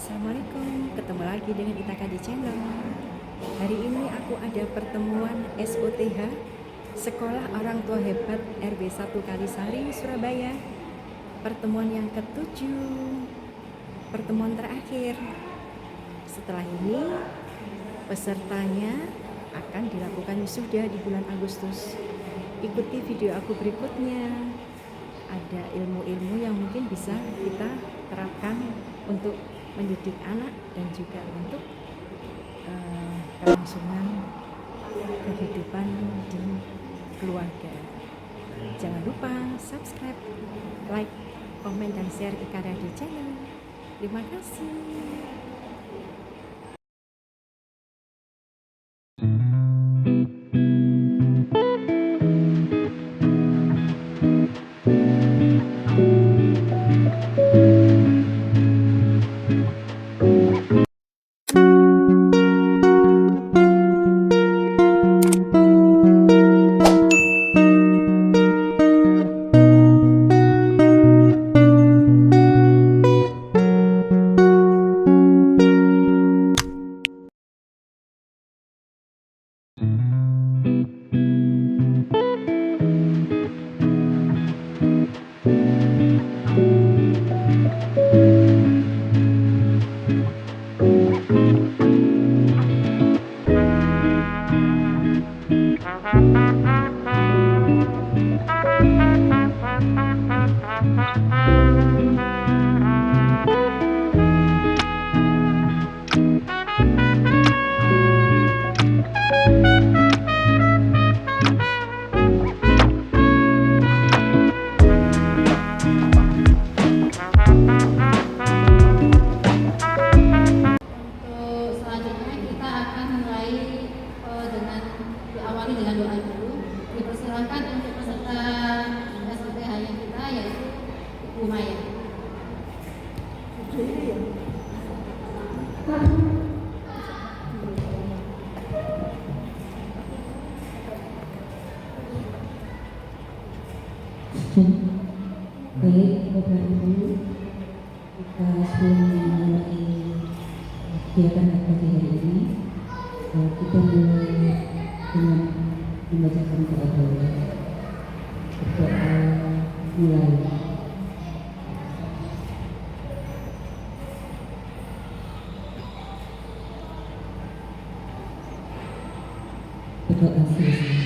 Assalamualaikum, ketemu lagi dengan Itaka di channel. Hari ini aku ada pertemuan SOTH Sekolah Orang Tua Hebat RW 1 Kalisari, Surabaya. Pertemuan yang ke-7, pertemuan terakhir. Setelah ini pesertanya akan dilakukan wisuda di bulan Agustus. Ikuti video aku berikutnya. Ada ilmu-ilmu yang mungkin bisa kita terapkan untuk mendidik anak dan juga untuk kelangsungan kehidupan di keluarga. Jangan lupa subscribe, like, komen, dan share Ikara di channel. Terima kasih. Dengan doa dulu. Dipersilakan untuk peserta SOTH yang kita, yaitu Ibu Maya. Baik, Bapak Ibu, kita sebelum memulai kegiatan pagi hari ini, kita mulai dengan membacakan doa. Berdoa mulai. Berdoa selesai.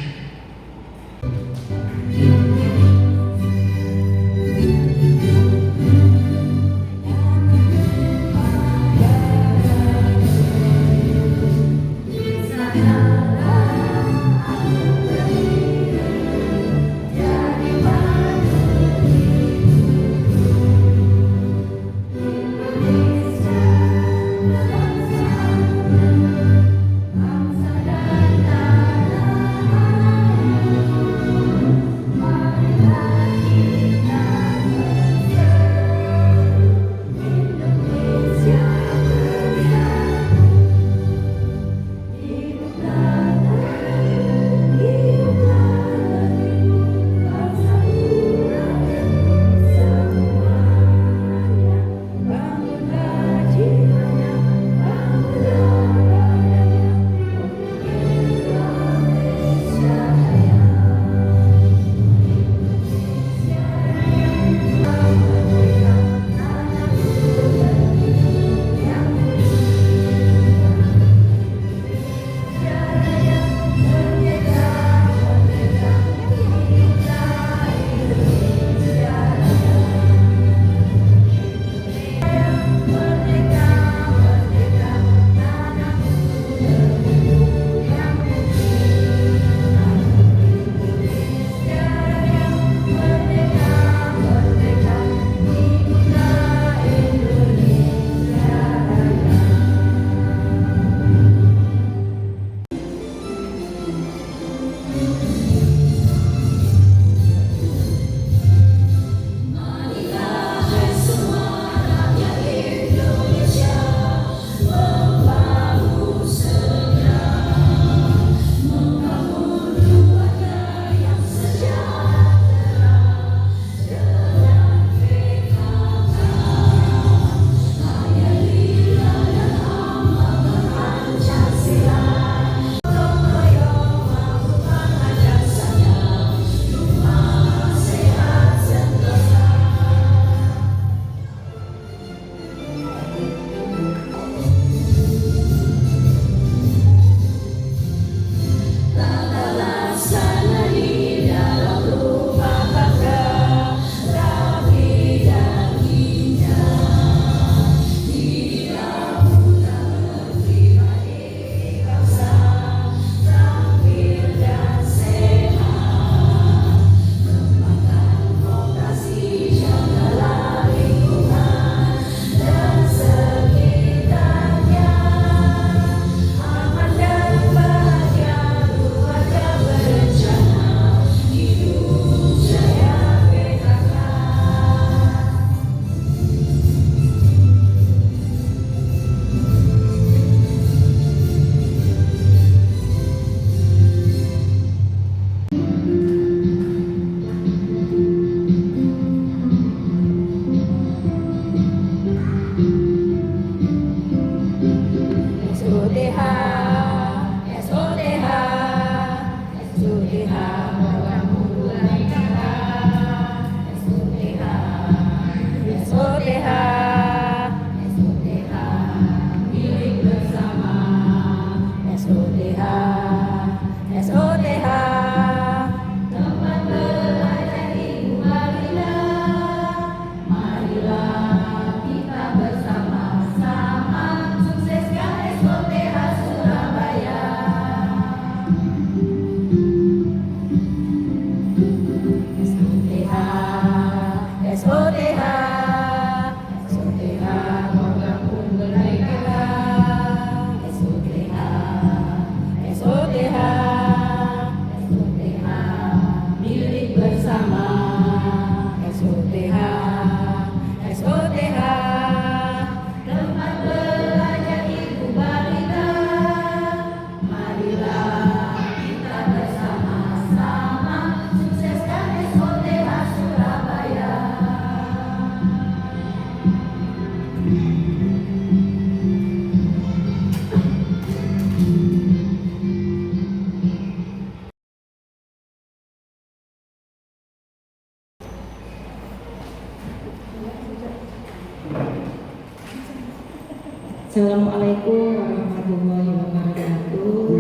Assalamualaikum warahmatullahi wabarakatuh.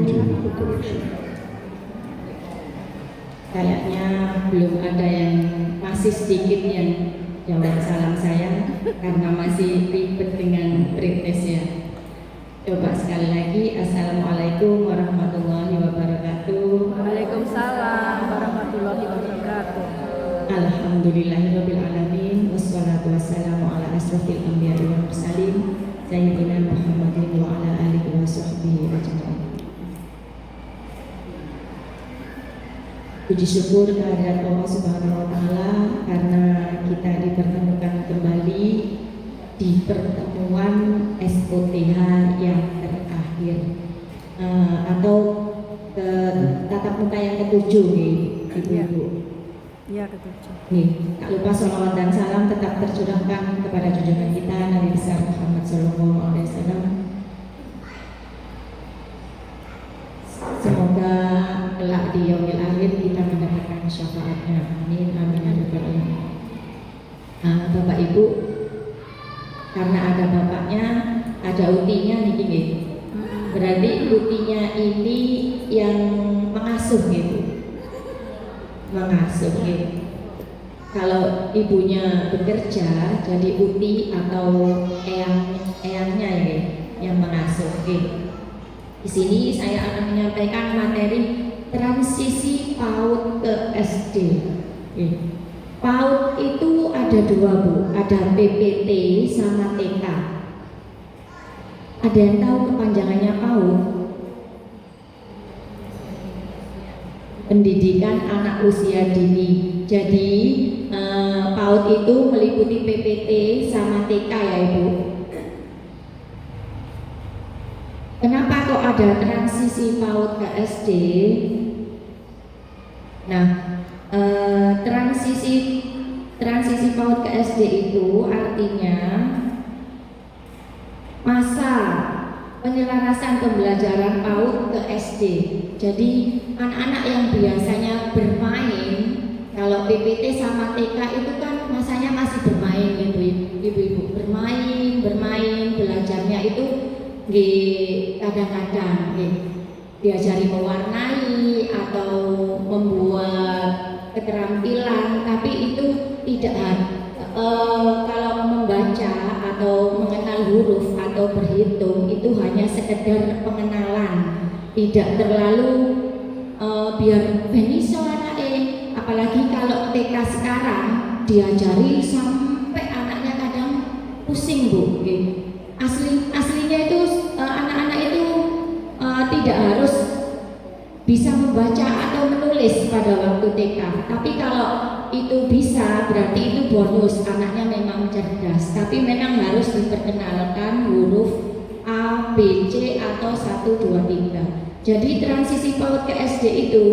Kayaknya belum ada yang masih sedikit yang jawab salam saya karena masih ribet dengan pretest ya. Coba sekali lagi, Assalamualaikum warahmatullahi wabarakatuh. Waalaikumsalam warahmatullahi wabarakatuh. Alhamdulillahirabbil alamin wassalatu wassalamu ala asrofil anbiya'i wal mursalin sayyidina Muhammadin wa ala alihi wa sahbihi ajma'in. Puji syukur kehadirat Allah Subhanahu wa taala karena kita dipertemukan kembali di pertemuan SOTH yang terakhir atau tatap muka yang ketujuh nih Ibu-ibu. Iya, ketujuh. Nih, tak lupa sholawat dan salam tetap tercurahkan kepada junjungan kita Nabi besar Muhammad Sallallahu Alaihi Wasallam. Semoga kelak di yaumil akhir kita mendapatkan syafaatnya. Amin amin ya rabbal alamin. Bapak Ibu, karena ada bapaknya, ada utinya nih gini. Berarti utinya ini yang mengasuh gitu. Mengasuh gitu. Kalau ibunya bekerja jadi uti atau eyangnya ini yang mengasuh gitu. Di sini saya akan menyampaikan materi transisi PAUD ke SD. PAUD itu ada dua Bu, ada PPT sama TK. Ada yang tahu kepanjangannya PAUD? Pendidikan anak usia dini. Jadi PAUD itu meliputi PPT sama TK ya Ibu. Kenapa kok ada transisi PAUD ke SD? Nah, transisi PAUD ke SD itu artinya masa penyelarasan pembelajaran PAUD ke SD. Jadi anak-anak yang biasanya bermain, kalau PPT sama TK itu kan masanya masih bermain gitu Ibu-ibu, bermain, belajarnya itu kadang-kadang diajari mewarnai atau membuat keterampilan, tapi itu tidak kalau membaca atau mengenal huruf atau berhitung itu hanya sekedar pengenalan, tidak terlalu biar beniso anaknya. Apalagi kalau TK sekarang diajari sampai anaknya kadang pusing Bu. Aslinya itu anak-anak itu tidak harus bisa membaca atau menulis pada waktu TK. Tapi kalau itu bisa, berarti itu bonus, anaknya memang cerdas. Tapi memang harus diperkenalkan huruf A, B, C atau 1, 2, 3. Jadi transisi PAUD ke SD itu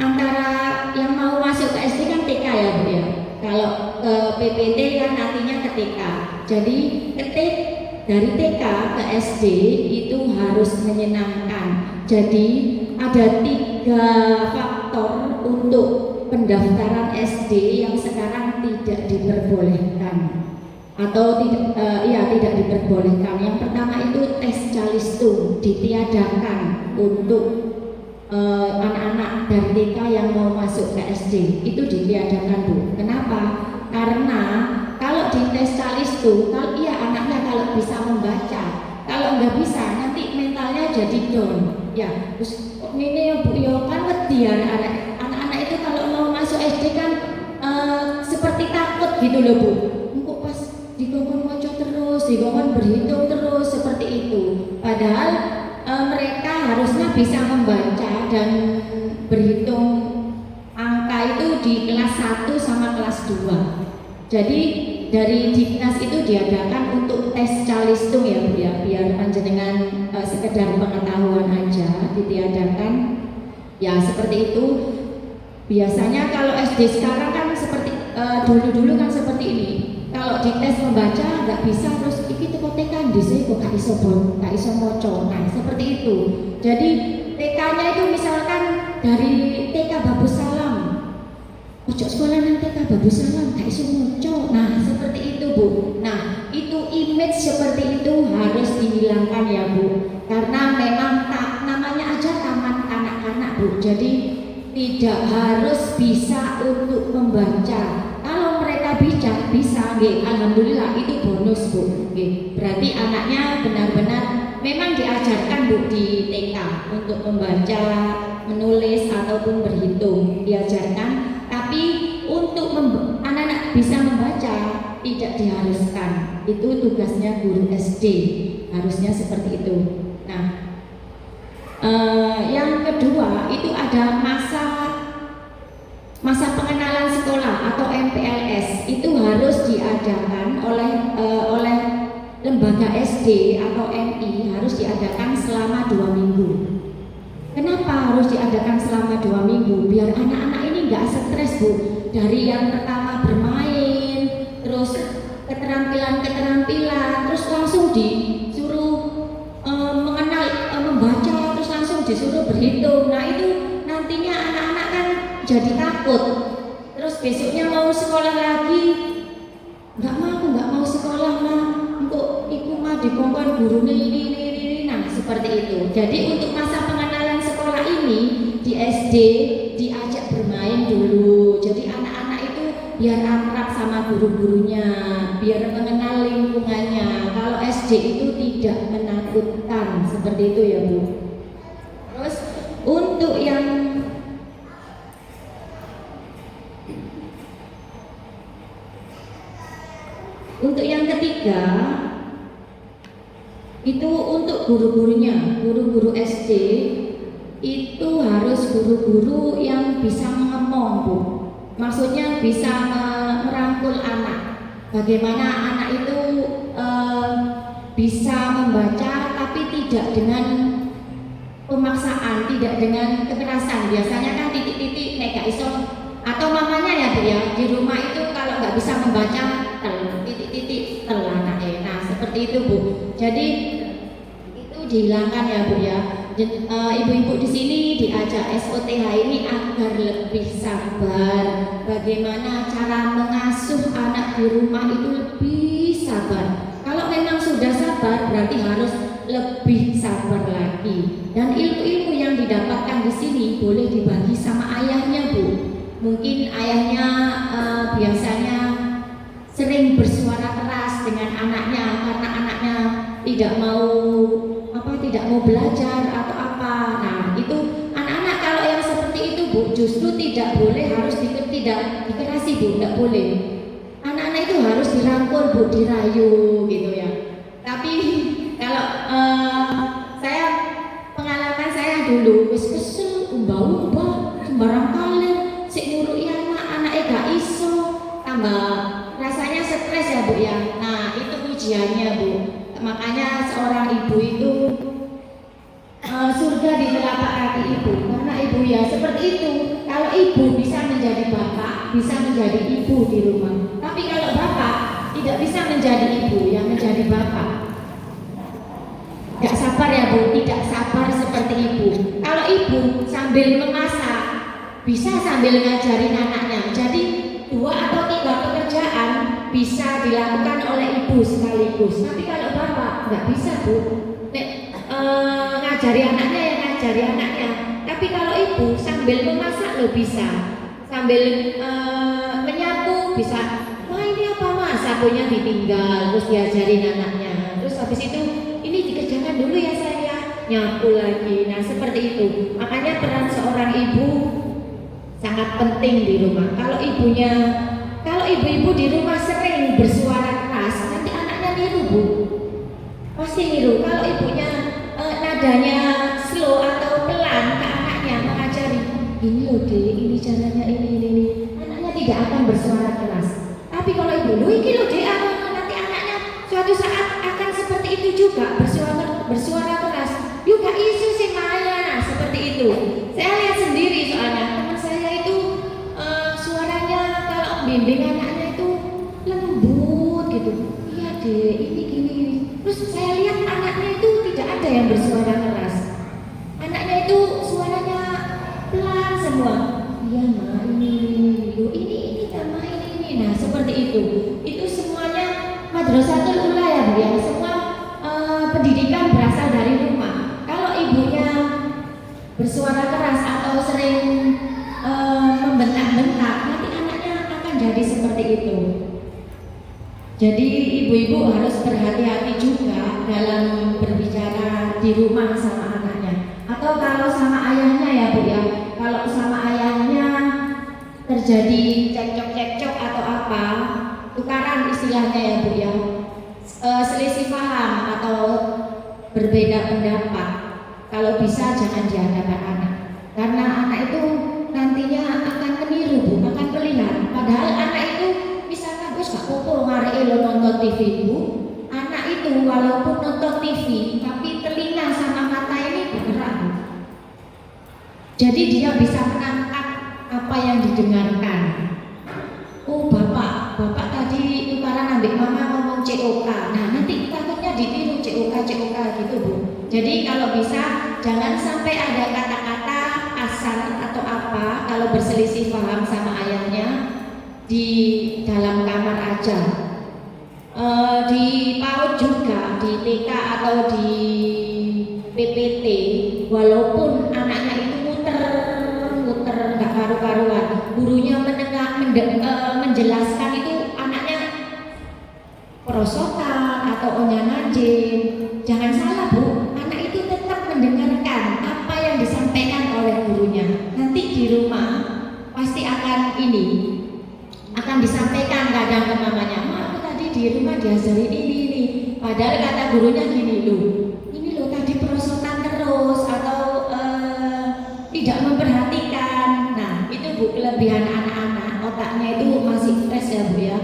antara yang mau masuk ke SD kan TK ya Bu ya. Kalau ke PPT kan artinya ke TK. Jadi dari TK ke SD itu harus menyenangkan. Jadi ada 3 faktor untuk pendaftaran SD yang sekarang tidak diperbolehkan atau tidak diperbolehkan. Yang pertama itu tes calistung ditiadakan untuk anak-anak dari TK yang mau masuk ke SD, itu ditiadakan Bu. Kenapa? Karena kalau di tes calistung, anaknya kalau bisa membaca, kalau nggak bisa nanti mentalnya jadi down. Ya, terus ini ya Bu, ya kan wedi anak-anak itu kalau mau masuk SD kan seperti takut gitu loh Bu. Engkau pas dikongkon maca terus, dikongkon berhitung terus seperti itu. Padahal mereka harusnya bisa membaca dan berhitung angka itu di kelas 1 sama kelas 2. Jadi dari Dinas itu diadakan untuk tes calistung ya Bu ya, biar panjenengan sekedar pengetahuan aja ditiadakan. Ya seperti itu. Biasanya kalau SD sekarang kan seperti dulu-dulu kan seperti ini. Kalau dites membaca nggak bisa, terus iki teko TK dhisik kok gak iso maca. Nah, seperti itu. Jadi TK-nya itu misalkan dari TK Babus Salam. Ojo sekolah nang TK Babus Salam gak iso maca. Nah, seperti itu Bu. Nah, dihilangkan ya Bu, karena memang namanya aja taman kanak-kanak Bu, jadi tidak harus bisa untuk membaca. Kalau mereka bisa, alhamdulillah itu bonus Bu. Berarti anaknya benar-benar memang diajarkan Bu di TK untuk membaca, menulis ataupun berhitung diajarkan, tapi untuk anak-anak bisa membaca tidak diharuskan. Itu tugasnya guru SD, harusnya seperti itu. Nah, yang kedua itu ada masa pengenalan sekolah atau MPLS. Itu harus diadakan oleh lembaga SD atau MI, harus diadakan selama 2 minggu. Kenapa harus diadakan selama 2 minggu? Biar anak-anak ini nggak stres Bu, dari yang pertama bermain, terus keterampilan, terus langsung disuruh mengenal membaca, terus langsung disuruh berhitung. Nah itu nantinya anak-anak kan jadi takut, terus besoknya mau sekolah lagi, nggak mau sekolah mah, untuk iku mah dikongkon guru ini. Nah seperti itu. Jadi untuk masa pengenalan sekolah ini di SD diajak bermain dulu. Jadi anak-anak itu biar akrab sama guru-gurunya, biar mengenal lingkungannya. Kalau SD itu tidak menakutkan, seperti itu ya Bu. Terus untuk yang ketiga itu untuk guru-gurunya, guru-guru SD itu harus guru-guru yang bisa mengemong Bu. Maksudnya bisa merangkul anak. Bagaimana anak itu bisa membaca tapi tidak dengan pemaksaan, tidak dengan kekerasan. Biasanya kan titik-titik nek gak iso, atau mamanya ya Bu ya, di rumah itu kalau nggak bisa membaca titik-titik anaknya. Nah seperti itu Bu. Jadi itu dihilangkan ya Bu ya. Ibu-ibu di sini diajak SOTH ini agar lebih sabar. Bagaimana cara mengasuh anak di rumah itu lebih sabar. Kalau memang sudah sabar berarti harus lebih sabar lagi. Dan ilmu-ilmu yang didapatkan di sini boleh dibagi sama ayahnya Bu. Mungkin ayahnya biasanya sering bersuara keras dengan anaknya karena anaknya tidak mau belajar atau apa. Nah itu anak-anak kalau yang seperti itu Bu justru tidak boleh, harus tidak dikerasi Bu, tidak boleh. Anak-anak itu harus dirangkul Bu, dirayu gitu ya. Tapi kalau pengalaman saya dulu wis kesel umbah-umbah sembarang kali sik nyuruhi anaknya gak iso, tambah rasanya stres ya Bu ya. Nah itu ujiannya Bu. Makanya seorang ibu itu surga di telapak kaki ibu, karena ibu ya seperti itu. Kalau ibu bisa menjadi bapak, bisa menjadi ibu di rumah. Tapi kalau bapak tidak bisa menjadi ibu, yang menjadi bapak. Gak sabar ya Bu, tidak sabar seperti ibu. Kalau ibu sambil memasak, bisa sambil ngajarin anaknya. Jadi 2 atau 3 pekerjaan bisa dilakukan oleh ibu sekaligus. Tapi kalau bapak nggak bisa Bu. Ngajari anaknya ya ngajari anaknya. Tapi kalau ibu sambil memasak lo bisa, sambil menyapu bisa. Wah ini apa Mas? Sapunya ditinggal, terus diajarin anaknya. Terus habis itu ini dikerjakan dulu ya saya, nyapu lagi. Nah seperti itu. Makanya peran seorang ibu sangat penting di rumah. Kalau ibu-ibu di rumah sering bersuara keras, nanti anaknya niru Bu. Pasti niru. Kalau ibunya nadanya slow atau pelan ke anaknya mengajari, ini loh Dek, ini caranya ini. Anaknya tidak akan bersuara keras. Tapi kalau ibu, ini loh Dek, nanti anaknya suatu saat akan seperti itu juga bersuara keras. Yuk gak isu sih Maya. Nah seperti itu. Saya lihat sendiri soalnya teman saya itu suaranya kalau bimbing anaknya itu lembut gitu. Iya Dek, ini gini. Terus saya lihat anaknya itu tidak ada yang bersuara keras. Anaknya itu suaranya pelan semua. Iya Ma, ini Ma ini. Nah seperti itu. Itu semuanya Madrasatul Ula ya Bu ya. Semua pendidikan bersuara keras atau sering membentak-bentak, nanti anaknya akan jadi seperti itu. Jadi ibu-ibu harus berhati-hati juga dalam berbicara di rumah sama anaknya. Atau kalau sama ayahnya ya Bu ya, kalau sama ayahnya terjadi cekcok-cekcok atau apa, tukaran istilahnya ya Bu ya, selisih paham atau berbeda pendapat, kalau bisa jangan di hadapan anak, karena anak itu nantinya akan meniru Bu, akan melihat. Padahal anak itu misalkan wis gak apa-apa ngareke lo nonton TV Bu, anak itu walaupun nonton TV tapi telinga sama mata ini bergerak Bu. Jadi dia bisa menangkap apa yang didengarkan. Oh bapak tadi tukaran ambek mama ngomong COK, nah nanti takutnya ditiru COK gitu Bu. Jadi kalau bisa jangan sampai ada kata-kata kasar atau apa kalau berselisih paham sama ayahnya di dalam kamar aja. Di PAUD juga, di TK atau di PPT, walaupun anaknya itu muter nggak karu-karuan, gurunya menjelaskan itu anaknya perosotan atau onyanganjin, jangan salah Bu, anak itu tetap mendengarkan apa yang disampaikan oleh gurunya. Nanti di rumah pasti akan disampaikan kadang ke mamanya, aku tadi di rumah diajarin ini, padahal kata gurunya gini loh tadi perosotan terus atau tidak memperhatikan. Nah itu Bu, kelebihan anak-anak, otaknya itu masih fresh ya Bu ya,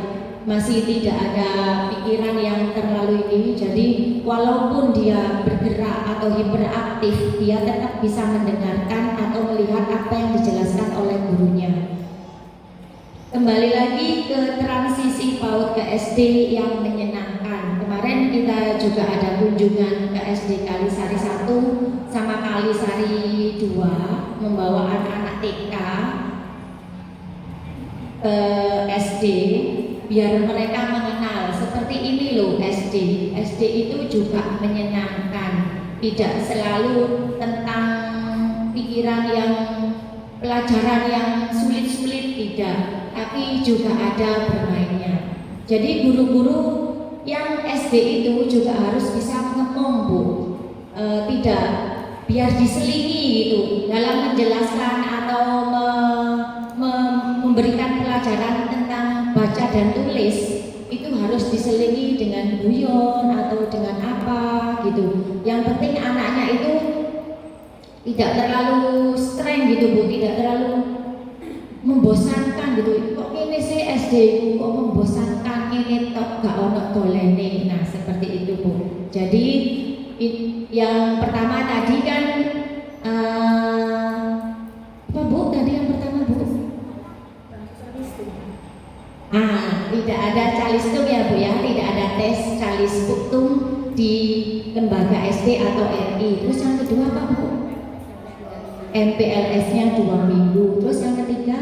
masih tidak ada pikiran yang terlalu ini. Jadi walaupun dia bergerak atau hiperaktif, dia tetap bisa mendengarkan atau melihat apa yang dijelaskan oleh gurunya. Kembali lagi ke transisi PAUD ke SD yang menyenangkan. Kemarin kita juga ada kunjungan ke SD Kalisari 1 sama Kalisari 2, membawa anak-anak TK ke SD biar mereka mengenal seperti ini loh SD. SD itu juga menyenangkan, tidak selalu tentang pikiran yang pelajaran yang sulit-sulit, tidak, tapi juga ada bermainnya. Jadi guru-guru yang SD itu juga harus bisa ngomong Bu, tidak biar diselingi gitu dalam menjelaskan atau memberikan pelajaran tentang baca dan tulis, itu harus diselingi dengan guyon atau dengan apa gitu. Yang penting anaknya itu tidak terlalu streng gitu Bu, tidak terlalu membosankan gitu. Kok ini sih SD kok membosankan, ini tok gak ono dolene. Nah seperti itu Bu. Jadi yang pertama tadi kan apa Bu? Tadi yang pertama Bu? Tidak ada calistung ya Bu ya, tidak ada tes calistung di lembaga SD atau RI. Terus yang kedua apa Bu? MPLS-nya 2 minggu. Terus yang ketiga?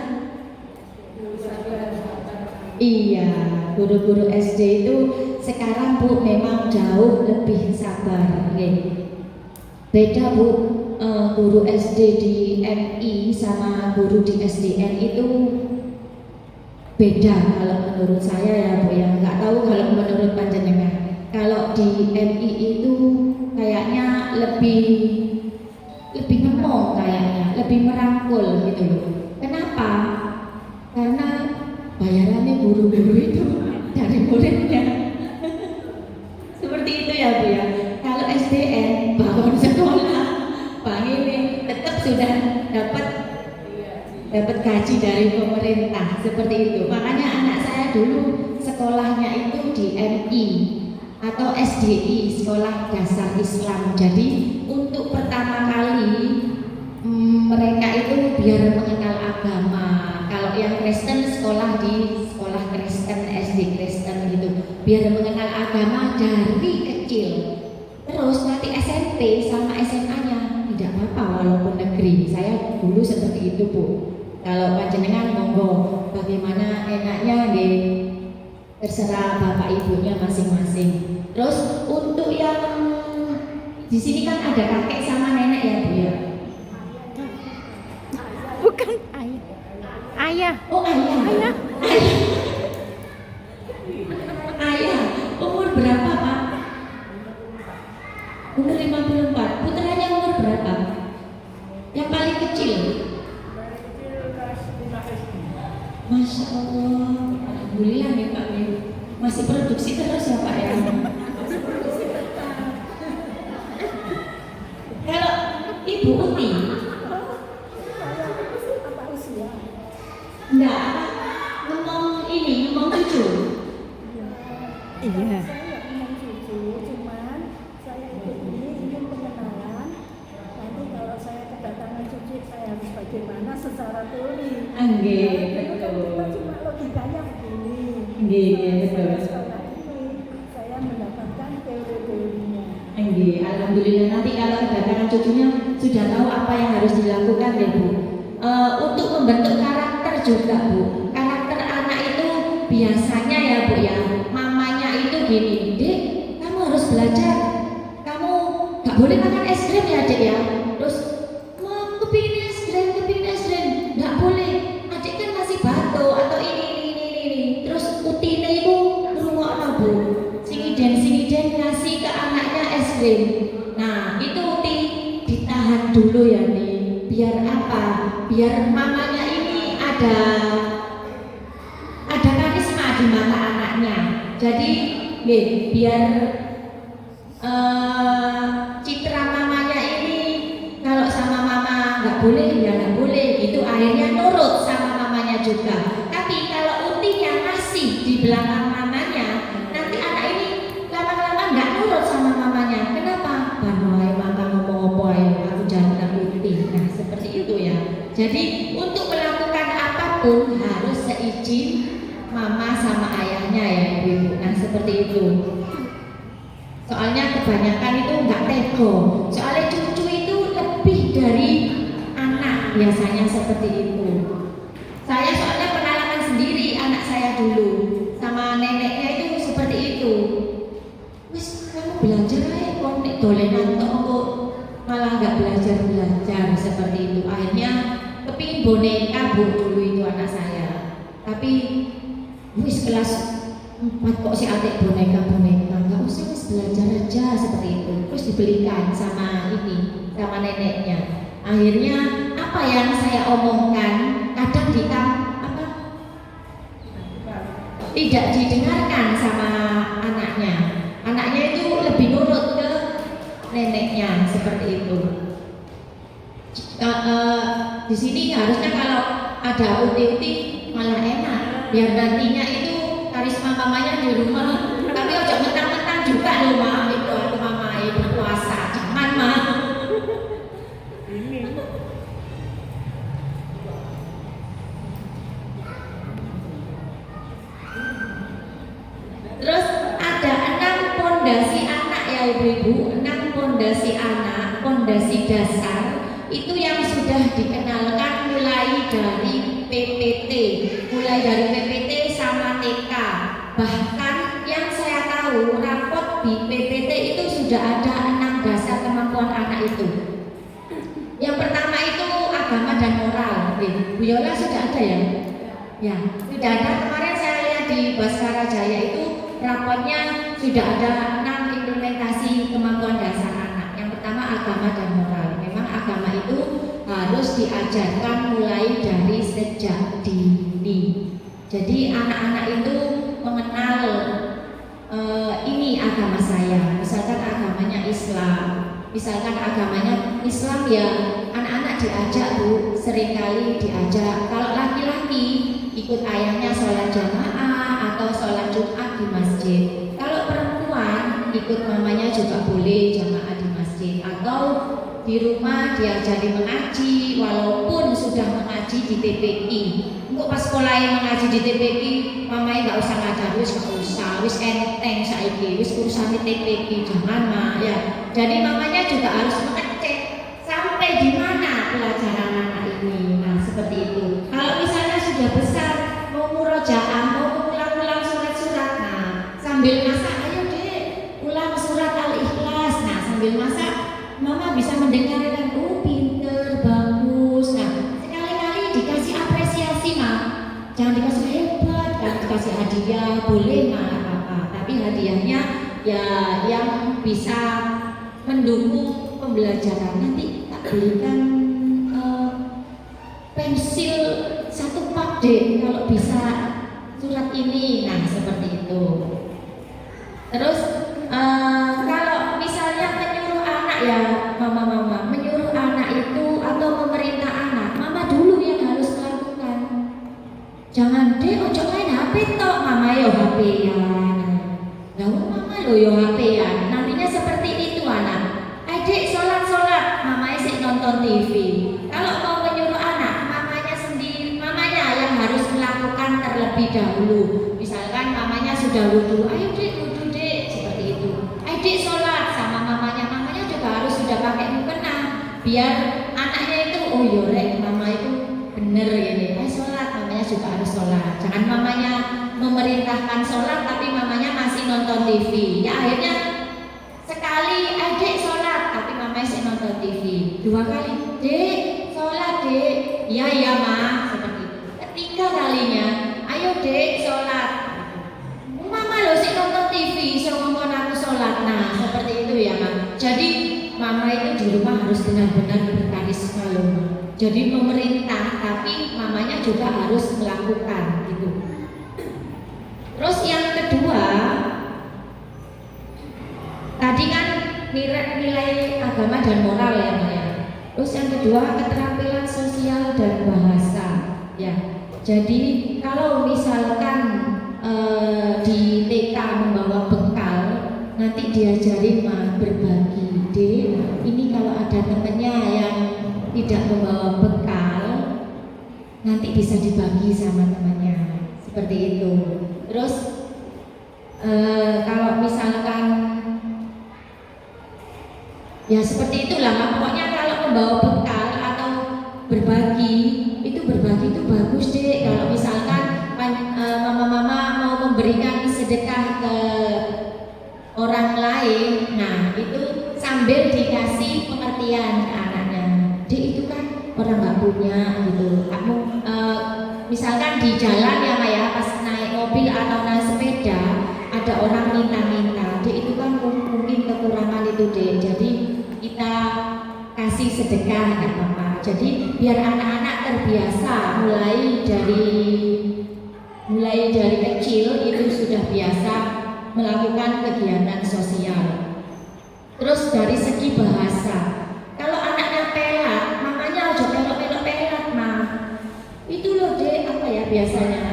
Iya, guru-guru SD itu sekarang Bu memang jauh lebih sabar. Beda Bu, guru SD di MI sama guru di SDN itu beda kalau menurut saya ya Bu ya. Nggak tahu kalau menurut panjenengan. Kalau di MI itu kayaknya lebih ngomong, kayaknya lebih merangkul gitu loh. Kenapa? Karena bayarannya guru-guru itu dari muridnya. Seperti itu ya Bu ya. Kalau SDN bangun sekolah, Bang ini tetap sudah dapat gaji dari pemerintah, seperti itu. Makanya anak saya dulu sekolahnya itu di MI atau SDI, Sekolah Dasar Islam. Jadi untuk pertama kali mereka itu biar mengenal agama. Kalau yang Kristen sekolah di sekolah Kristen, SD Kristen gitu, biar mengenal agama dari kecil. Terus nanti SMP sama SMA-nya tidak apa-apa walaupun negeri. Saya dulu seperti itu Bu. Kalau panjenengan monggo, bagaimana enaknya terserah bapak ibunya masing-masing. Terus untuk yang di sini kan ada kakek sama nenek ya Bu ya. Ayah. Oh ayah. Ayah. Ayah. Umur berapa Pak? Umur 54. Putranya umur berapa? Yang paling kecil? Masya Allah. Alhamdulillah nih Pak. Masih produksi terus ya Pak ya. Kalau Ibu Uti, enggak ngomong ini, ngomong cucu. Iya. Saya memang cucu, cuman saya ini ingin pengenalan. Nanti kalau saya kedatangan cucu, saya harus bagaimana secara teori. Nggih, Itu kan betul. kita cuma logikanya begini. Nggih, betul. Sekolah ini saya mendapatkan teori-teorinya. Nggih, alhamdulillah nanti kalau kedatangan cucunya sudah tahu apa yang harus dilakukan ya Bu. Untuk membentuk karakter juga Bu. Karakter anak itu biasanya ya Bu ya, mamanya itu gini, Dek, kamu harus belajar. Kamu nggak boleh makan es krim ya Dek ya. Terus, mau kepingin es krim, nggak boleh. Adik kan masih batuk atau ini. Terus utine itu ngrungokno Bu. Singiden ngasih ke anaknya es krim. Nah, itu Uti ditahan dulu ya nih. Biar apa? Biar mamanya ini ada karisma di mata anaknya. Jadi, biar citra mamanya ini kalau sama mama nggak boleh ya nggak boleh gitu. Akhirnya nurut sama mamanya juga. Tapi kalau Uti yang ngasih di belakang mamanya, nanti anak ini lama-lama nggak nurut sama mamanya. Kenapa? Banoai mama ngomong apa aku jangan Uti. Nah seperti itu ya. Jadi untuk melakukan apapun harus seizin mama sama ayahnya ya ibu. Nah seperti itu. Soalnya kebanyakan itu nggak teko. Soalnya cucu itu lebih dari anak biasanya seperti itu. Saya soalnya pengalaman sendiri anak saya dulu sama neneknya itu seperti itu. Wis kamu belajar aja kok nek dolenan kok malah nggak belajar seperti itu. Akhirnya kepingin boneka Bu dulu itu anak saya. Tapi wis kelas 4 kok si adik boneka nggak usah wis belajar aja seperti itu. Terus dibelikan sama sama neneknya. Akhirnya apa yang saya omongkan kadang tidak didengarkan sama anaknya. Anaknya itu lebih nurut ke neneknya seperti itu. Di sini harusnya kalau ada uti-uti malah enak, biar nantinya itu karisma mamanya di rumah. Tapi ojo mentang-mentang juga loh Ma, itu aku mama berpuasa, jangan Ma. Terus ada 6 pondasi anak ya ibu-ibu, 6 pondasi anak, pondasi dasar itu yang sudah dikenalkan mulai dari PPT, sama TK. Bahkan yang saya tahu rapot di PPT itu sudah ada 6 dasar kemampuan anak itu. Yang pertama itu agama dan moral. Bu Yola sudah ada ya? Ya, sudah ada. Kemarin saya lihat di Baskara Jaya itu rapotnya sudah ada 6 implementasi kemampuan dasar anak. Yang pertama agama dan moral. Memang agama itu harus diajarkan mulai dari sejak dini. Jadi anak-anak itu mengenal ini agama saya. Misalkan agamanya Islam. Misalkan agamanya Islam ya anak-anak diajak Bu, seringkali diajak. Kalau laki-laki ikut ayahnya sholat jamaah atau sholat Jumat di masjid. Kalau perempuan ikut mamanya juga boleh jamaah di masjid. Atau di rumah diajari mengaji walaupun sudah mengaji di TPI. Kok pas sekolah mengaji di TPI, mamanya nggak usah ngajar, wis nggak usah, wis enteng saiki, wis urusan di TPI jangan Ma ya. Jadi mamanya juga harus mengecek sampai di mana pelajaran anak ini. Nah seperti itu. Kalau misalnya sudah besar mau murojaah, mau ulang-ulang surat-surat, nah sambil masak, ayo deh ulang surat Al-Ikhlas. Nah sambil masak, mama bisa mendengarkan, oh pinter, bagus. Nah sekali-kali dikasih apresiasi Ma. hadiahnya ya yang bisa mendukung pembelajaran. Nanti tak berikan pensil 1 pak deh kalau bisa surat ini. Nah seperti itu. Terus kalau misalnya menyuruh anak ya mama menyuruh anak itu atau memerintah anak, mama dulu yang harus melakukan. Jangan deh ojo main HP tok, mama yo HP-an. Lah mama lo yo HP-an. Nantinya seperti itu anak. Adik sholat, mamanya sih nonton TV. Kalau mau menyuruh anak, mamanya yang harus melakukan terlebih dahulu. Misalkan mamanya sudah wudu, ayo dek wudu dek, seperti itu. Adik sholat sama mamanya juga harus sudah pakai mukena, biar anaknya itu oh yorek mama itu bener ya, sholat, mamanya juga harus sholat. Jangan mamanya memerintahkan sholat tapi mamanya masih nonton TV. Ya akhirnya sekali adik sholat tapi mamanya masih nonton TV. 2 kali, dek sholat dek, iya ma, seperti itu. Ketiga kalinya, ayo dek sholat. Mama lo sih nonton TV, so ngomong aku sholat. Nah seperti itu ya ma. Jadi mama itu di rumah harus benar-benar berkarisma loh ma. Jadi memerintah tapi mamanya juga harus melakukan gitu. Terus yang kedua, tadi kan nilai agama dan moral ya ma ya. Terus yang kedua keterampilan sosial dan bahasa ya. Jadi kalau misalkan di TK membawa bekal, nanti diajarin mah berbagi. Dek, ini kalau ada temennya yang tidak membawa bekal, nanti bisa dibagi sama temannya. Seperti itu. Terus kalau misalkan ya seperti itulah, pokoknya kalau membawa bekal atau berbagi itu bagus deh. Kalau misalkan mama-mama mau memberikan sedekah ke orang lain, nah itu sambil dikasih pengertian ke anaknya. Dek itu kan orang nggak punya gitu. Kamu misalkan di jalan ya Maya, pas naik mobil atau naik sepeda ada orang minta-minta, dek itu kan mungkin kekurangan itu dek. Jadi kita kasih sedekah nggak apa-apa. Jadi biar anak-anak terbiasa mulai dari kecil itu sudah biasa melakukan kegiatan sosial. Terus dari segi bahasa, kalau anaknya pelat, mamanya aja pelok-pelok pelat mah. Itu loh dek, apa ya biasanya?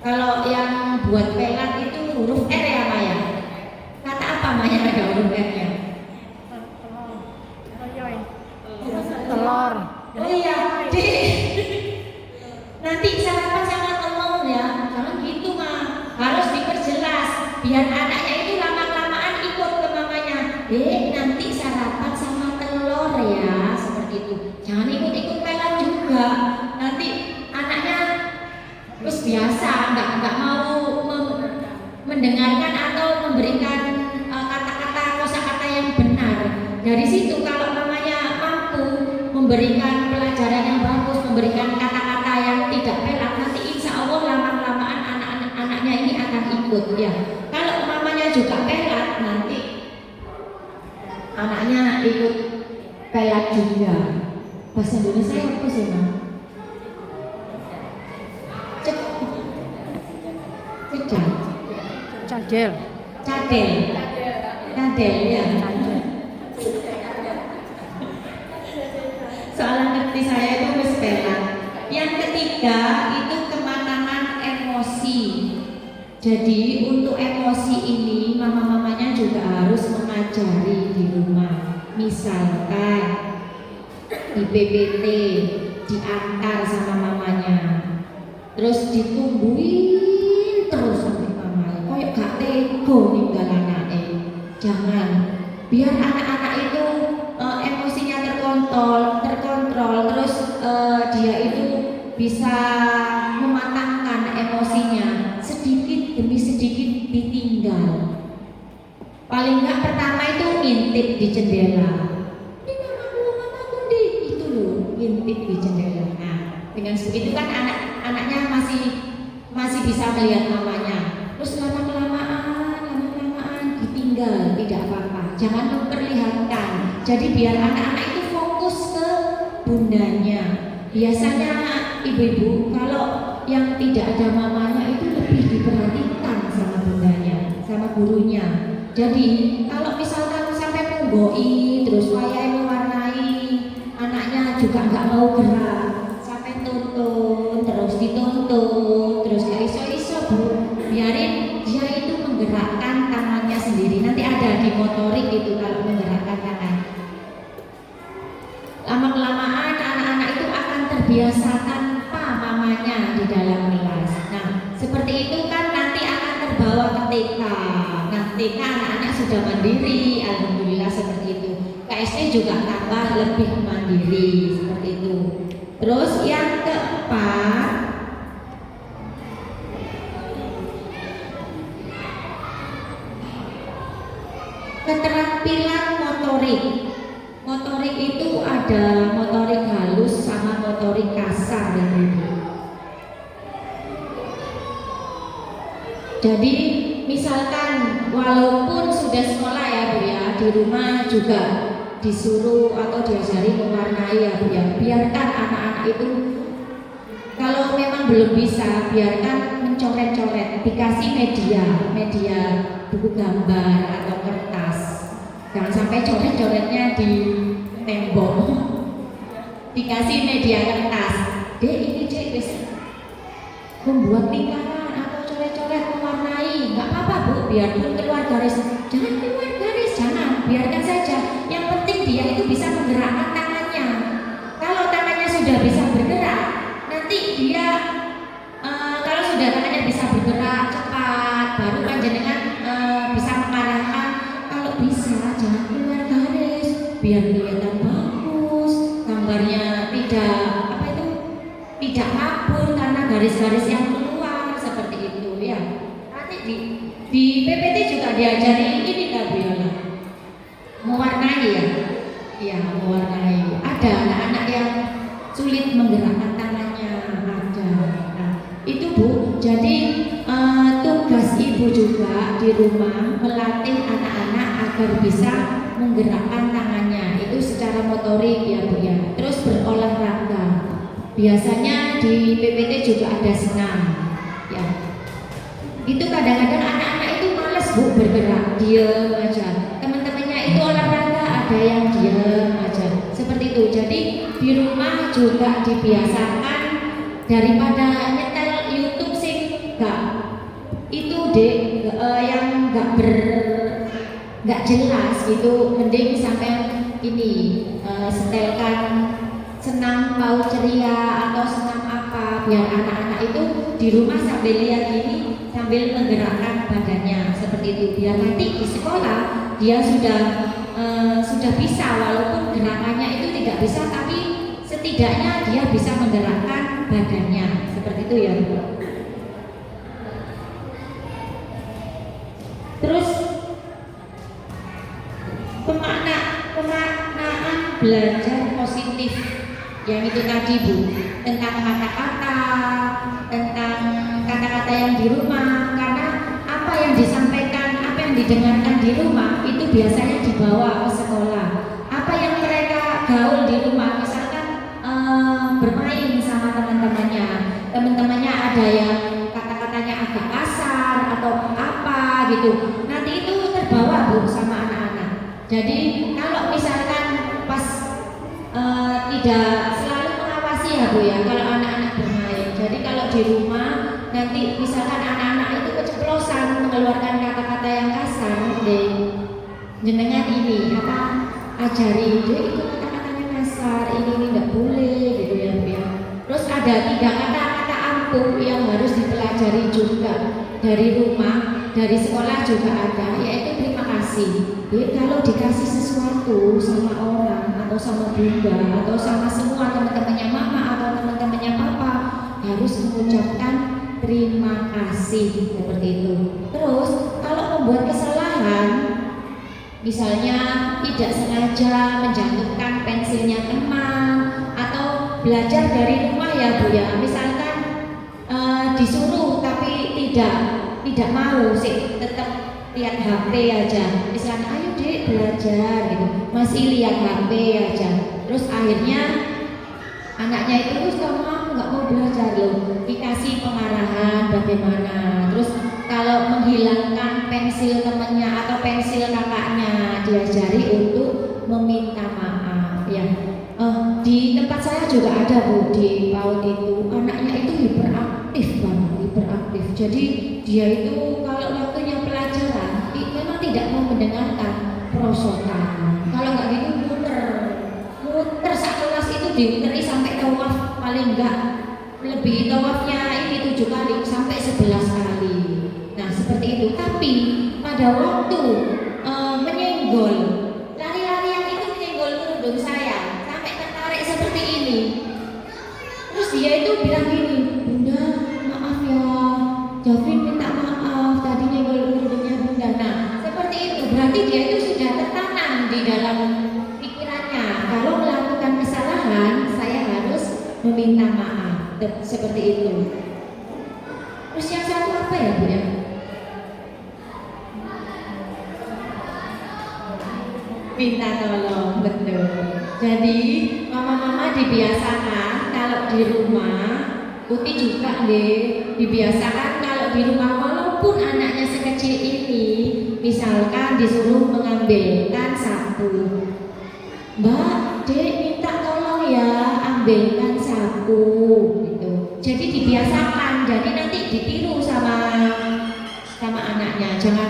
Kalau yang buat pelat itu huruf R ya Maya? Kata apa Maya ada huruf R-nya? Telur. Oh iya, dek. Nanti sarapan sama telur ya, jangan gitu mah. Harus diperjelas, biar anaknya itu lama-lamaan ikut ke mamanya. Dek, nanti sarapan sama telur ya, seperti itu. Jangan ikut-ikut pelat juga. Nanti anaknya terus biasa, nggak mau mendengarkan atau memberikan kata-kata kosakata yang benar. Dari situ kalau mamanya mampu memberikan pelajaran yang bagus, memberikan kata-kata yang tidak pelat, nanti insya Allah lama-lamaan anak-anaknya ini akan ikut ya. Kalau mamanya juga pelat, nanti anaknya ikut pelat juga. Bahasa Indonesia apa sih ma? Cadel. Cadel ya. Soalan ngerti saya itu wis pelat. Yang ketiga itu kematangan emosi. Jadi untuk emosi ini mama-mamanya juga harus mengajari di rumah. Misalkan di PPT diantar sama mamanya, terus ditungguin terus sampai mamanya. Koyok gak tega ninggal anaknya. Jangan. Biar anak-anak itu emosinya terkontrol, terus dia itu bisa mematangkan emosinya, sedikit demi sedikit ditinggal. Paling nggak pertama itu ngintip di jendela. Ini mamaku itu loh, ngintip di jendela. Nah, dengan begitu kan anaknya masih bisa bisa melihat mamanya. Terus lama-kelamaan ditinggal, tidak apa-apa. Jangan memperlihatkan. Jadi biar anak-anak itu fokus ke bundanya. Biasanya ibu-ibu kalau yang tidak ada mamanya itu lebih diperhatikan sama bundanya, sama gurunya. Jadi kalau misalkan sampai menggoi, terus wayai mewarnai, anaknya juga nggak mau gerak, sampai tuntun, terus dituntun, terus gak iso-iso bu, biarin dia itu menggerakkan tangannya sendiri. Nanti ada di motorik itu kalau menggerakkan tangan. Lama-kelamaan anak-anak itu akan terbiasa tanpa mamanya di dalam kelas. Nah, seperti itu kan nanti akan terbawa ke TK. Nah, TK anak-anak sudah mandiri, alhamdulillah seperti itu. KSD juga tambah lebih mandiri seperti itu. Terus yang keempat, keterampilan motorik. Motorik itu ada motorik halus sama motorik kasar ya Bu. Jadi misalkan walaupun sudah sekolah ya Bu ya, di rumah juga disuruh atau diajari mewarnai ya Bu ya. Biarkan anak-anak itu kalau memang belum bisa, biarkan mencoret-coret, dikasih media buku gambar atau kertas. Jangan sampai coret-coretnya di tembok. Dikasih media kertas. Dek ini Dek wis membuat lingkaran atau coret-coret mewarnai. Enggak apa-apa Bu, biarpun keluar garis. Jangan keluar garis, jangan. Biarkan saja. Yang penting dia itu bisa menggerakkan tangannya. Kalau tangannya sudah bisa bergerak, nanti dia kalau sudah tangannya bisa bergerak cepat, baru panjenengan bisa mengarahkan. Kalau bisa jangan keluar garis, biar kelihatan bagus, gambarnya tidak kabur karena garis-garis yang keluar seperti itu ya. Nanti di PPT juga diajari ini kan Bu Yola, mewarnai ya. Iya, mewarnai. Ada anak-anak yang sulit menggerakkan tangannya, ada. Nah, itu Bu. Jadi tugas ibu juga di rumah melatih anak-anak agar bisa menggerakkan tangannya. Itu secara motorik ya Bu ya. Terus berolahraga. Biasanya di PPT juga ada senam. Ya. Itu kadang-kadang anak-anak itu malas Bu bergerak, diam aja. Teman-temannya itu olahraga, ada yang diam aja. Seperti itu. Jadi di rumah juga dibiasakan daripada nyetel YouTube sih itu deh yang nggak jelas gitu, mending sampai ini setelkan senam paut ceria atau senam apa, biar anak-anak itu di rumah sambil lihat ini sambil menggerakkan badannya seperti itu, biar nanti di sekolah dia sudah bisa, walaupun gerakannya itu tidak bisa, tapi setidaknya dia bisa menggerakkan badannya seperti itu ya Bu. Terus pemaknaan belajar positif yang itu tadi Bu, tentang kata-kata, tentang kata-kata yang di rumah, karena apa yang disampaikan, apa yang didengarkan di rumah itu biasanya dibawa ke sekolah. Apa yang mereka gaul di rumah, misalkan bermain sama teman-temannya ada yang kata-katanya agak kasar atau apa gitu, nanti itu terbawa Bu sama anak-anak. Jadi kalau misalkan pas tidak selalu mengawasi ya Bu ya kalau anak-anak bermain. Jadi kalau di rumah nanti misalkan anak-anak itu keceplosan mengeluarkan kata-kata yang kasar, deh jenengan ini apa ajari dia itu kata-katanya kasar, ini enggak boleh gitu ya Bu ya. Terus ada 3 kata-kata ampuh yang harus dipelajari juga dari rumah, dari sekolah juga ada, yaitu terima kasih. Jadi kalau dikasih sesuatu sama orang atau sama bunda atau sama semua teman-temannya mama atau teman-temannya papa, harus mengucapkan terima kasih seperti itu. Terus kalau membuat kesalahan, misalnya tidak sengaja menjatuhkan pensilnya teman atau belajar dari rumah ya Bu ya, misalkan disuruh tapi tidak mau sih, tetap lihat HP aja. Misalnya ayo Dek belajar gitu, masih lihat HP aja. Terus akhirnya anaknya itu terus kamu aku nggak mau belajar loh, dikasih pengarahan bagaimana. Terus kalau menghilangkan pensil temannya atau pensil kakaknya, diajari untuk meminta maaf ya. Di tempat saya juga ada Bu, di PAUD itu anaknya itu hiperaktif banget, hiperaktif. Jadi dia itu kalau waktunya pelajaran memang tidak mau mendengarkan perosotan. Kalau nggak gitu muter sak kelas itu diuteri sampai tawaf, paling enggak lebih tawafnya ini 7 kali sampai 11 kali. Nah seperti itu. Tapi pada waktu menyenggol, lari-larian itu menyenggol kerudung saya sampai tertarik seperti ini. Terus dia itu bilang gini, Bunda maaf ya, Jafrin minta maaf tadi nyenggol kerudungnya Bunda. Nah seperti itu berarti dia itu sudah tertanam di dalam pikirannya, kalau melakukan kesalahan saya harus meminta maaf. Seperti itu. Terus yang satu apa ya Bu ya? Minta tolong, betul. Jadi mama-mama dibiasakan kalau di rumah, Uti juga dibiasakan kalau di rumah walaupun anaknya sekecil ini, misalkan disuruh mengambilkan sapu, Mbak, Dek minta tolong ya ambilkan sapu gitu. Jadi dibiasakan, jadi nanti ditiru sama anaknya. Jangan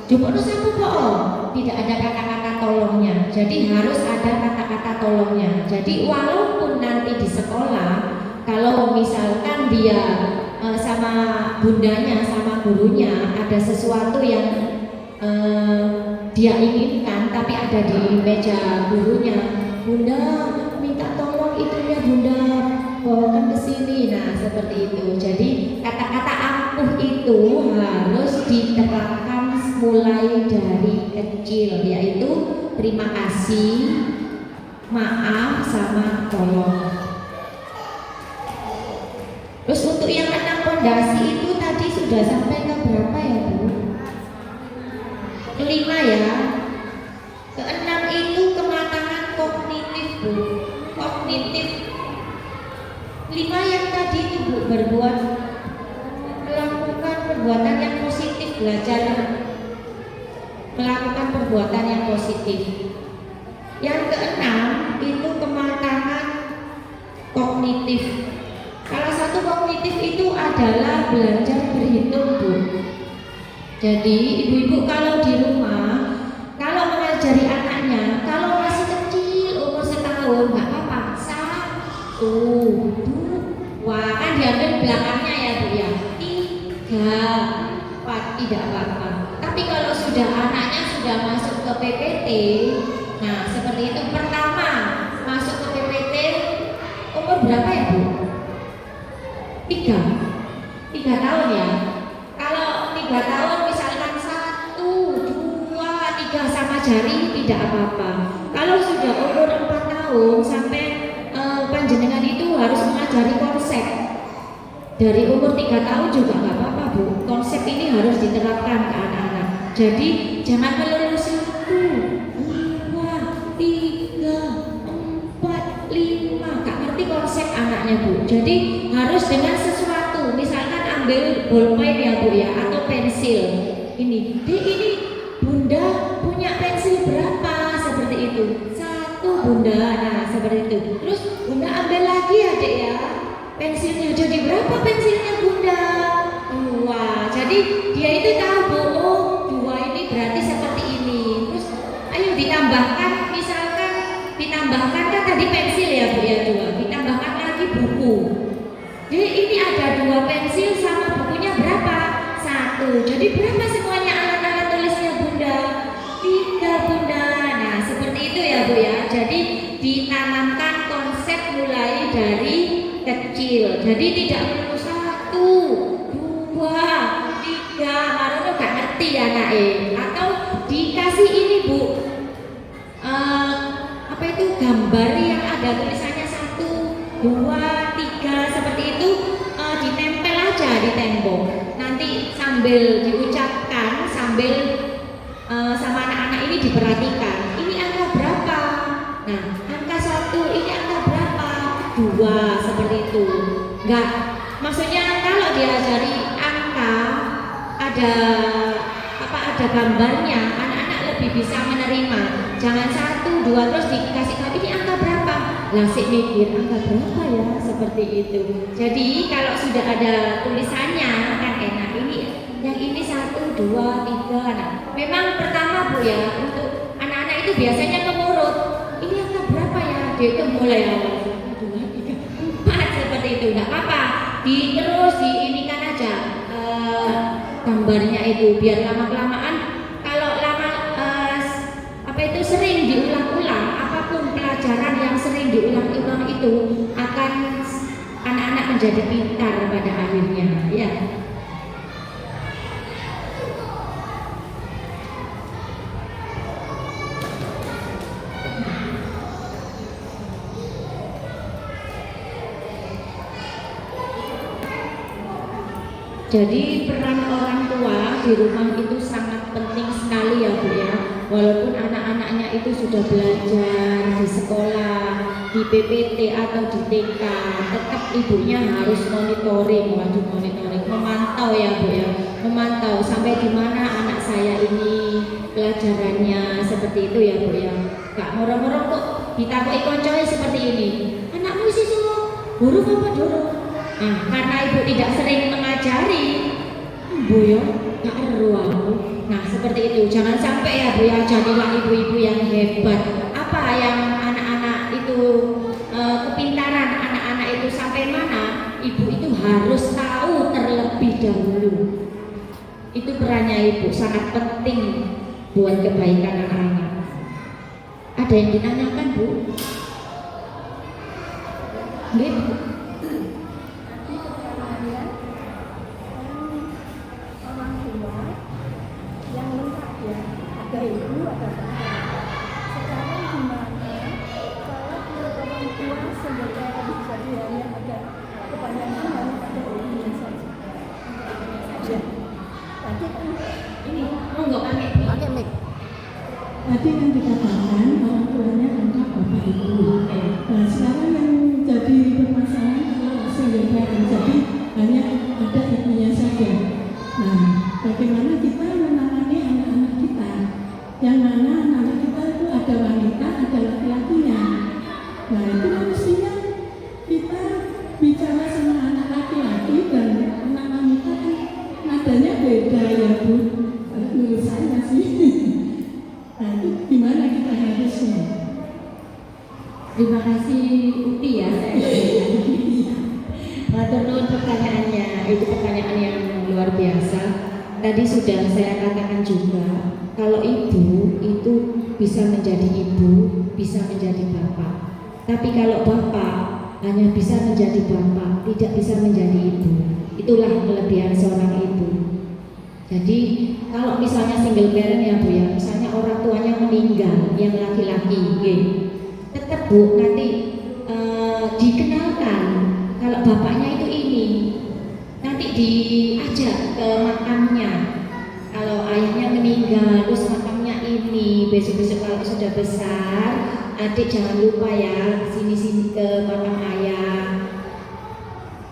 jupuk sapu kok, tidak ada kata-kata tolongnya. Jadi harus ada kata-kata tolongnya. Jadi walaupun nanti di sekolah, kalau misalkan dia sama bundanya, sama gurunya ada sesuatu yang dia inginkan tapi ada di meja gurunya, Bunda minta tolong itunya Bunda bawakan ke sini. Nah seperti itu. Jadi kata-kata ampuh itu harus diterapkan mulai dari kecil, yaitu terima kasih, maaf, sama tolong. Terus untuk yang 6 pondasi itu tadi sudah sampai ke berapa ya Bu? Kelima ya. Keenam itu kematangan kognitif Bu. Kognitif. 5 yang tadi itu Bu, melakukan perbuatan yang positif, belajar melakukan perbuatan yang positif. Yang keenam itu kematangan kognitif. Salah satu kognitif itu adalah belajar berhitung Bu. Jadi ibu-ibu kalau di rumah, kalau mengajari anaknya, kalau masih kecil umur setahun nggak apa-apa, 1, 2, kan diambil belakangnya ya Bu ya, 3, 4, tidak apa-apa. Tapi kalau sudah anaknya sudah masuk ke PPT, nah seperti itu. Pertama masuk ke PPT umur berapa ya Bu? 3 tahun ya. Kalau 3 tahun misalkan 1, 2, 3 sama jari tidak apa-apa. Kalau sudah umur 4 tahun sampai panjenengan itu harus mengajari konsep. Dari umur 3 tahun juga nggak apa-apa Bu. Konsep ini harus diterapkan ke anak-anak. Jadi jangan melulu 1, 2, 3, 4, 5. Gak ngerti konsep anaknya Bu. Jadi harus dengan sesuatu. Misalkan ambil bolpen ya Bu ya, atau pensil. Ini Bunda punya pensil berapa? Seperti itu. 1 Bunda. Nah seperti itu. Terus Bunda ambil lagi ya Dek ya. Pensilnya jadi berapa pensilnya Bunda? 2. Jadi dia itu tahu Bu, oh 2 ini berarti seperti ini. Terus ayo ditambahkan, misalkan ditambahkan kan tadi pensil ya Bu ya 2. Ditambahkan lagi buku. Jadi ini ada 2 pensil sama bukunya berapa? 1. Jadi berapa semuanya alat-alat tulisnya Bunda? 3 Bunda. Nah seperti itu ya Bu ya. Jadi ditanamkan konsep mulai dari kecil. Jadi tidak perlu 1, 2, 3, baru gak ngerti anaknya. Atau dikasih ini Bu, apa itu gambar yang ada tulisannya 1, 2, 3 seperti itu, ditempel aja di tembok. Nanti sambil diucapkan, sambil sama anak-anak ini diperhatikan. Ini angka berapa? Nah, angka 1 ini angka berapa? 2 seperti itu. Enggak, maksudnya kalau diajari angka ada gambarnya, anak-anak lebih bisa menerima. Jangan 1, 2 terus dikasih tahu ini angka berapa? Lah sik mikir angka berapa ya, seperti itu. Jadi kalau sudah ada tulisannya kan enak. Yang ini 1, 2, 3. Nah, memang pertama Bu ya, untuk anak-anak itu biasanya mengurut. Ini angka berapa ya? Dia itu mulai awal 1, 2, 3, 4 seperti itu. Enggak apa-apa. Terus diinikan aja gambarnya itu biar lama-kelamaan kalau sering diulang-ulang, apapun pelajaran yang sering diulang-ulang itu akan anak-anak menjadi pintar pada akhirnya ya. Jadi peran orang tua di rumah itu sangat penting sekali ya Bu ya. Walaupun anak-anaknya itu sudah belajar di sekolah, di PPT atau di TK, tetap ibunya harus monitoring, memantau ya Bu ya. Memantau sampai di mana anak saya ini pelajarannya, seperti itu ya Bu ya. Gak moro-moro kok ditakoki koncoe seperti ini. Anakmu isi semua huruf apa dorong? Nah, karena ibu tidak sering mengajari, Bu ya, gak eru aku. Nah, seperti itu. Jangan sampai ya Bu ya, jadilah ibu-ibu yang hebat. Apa yang anak-anak itu kepintaran anak-anak itu sampai mana? Ibu itu harus tahu terlebih dahulu. Itu perannya ibu sangat penting buat kebaikan anak-anak. Ada yang ditanyakan Bu? Nggih, Bu. Ada ibu, ada bapak. Sekarang gimana kalau orang tua sebenarnya jadi hanya ada kebanyakan hanya ada ibunya saja. Tadi kan Ini nggak pakai mic. Tadi kan dikatakan orang tuanya angkat bapak ibu. Nah sekarang yang jadi permasalahan kalau single parent, jadi hanya ada ibunya saja. Nah bagaimana kita menangani anak-anak kita? Yang mana anak kita itu ada wanita, ada laki-lakinya. Nah itu kan mestinya kita bicara sama anak laki-laki dan anak wanita kan nadanya beda ya Bu. Menurut saya sih. Nah itu gimana kita harusnya? Terima kasih Uti ya. Matur nuwun pertanyaannya. Itu pertanyaan yang luar biasa. Tadi sudah saya katakan juga, kalau ibu itu bisa menjadi ibu, bisa menjadi bapak. Tapi kalau bapak hanya bisa menjadi bapak, tidak bisa menjadi ibu. Itulah kelebihan seorang ibu. Jadi kalau misalnya single parent ya Bu ya, misalnya orang tuanya meninggal, yang laki-laki, tetap Bu nanti dikenalkan kalau bapaknya itu ini. Nanti diajak ke makamnya. Kalau ayahnya meninggal, terus makamnya ini. Besok-besok kalau sudah besar, adik jangan lupa ya sini-sini ke makam ayah.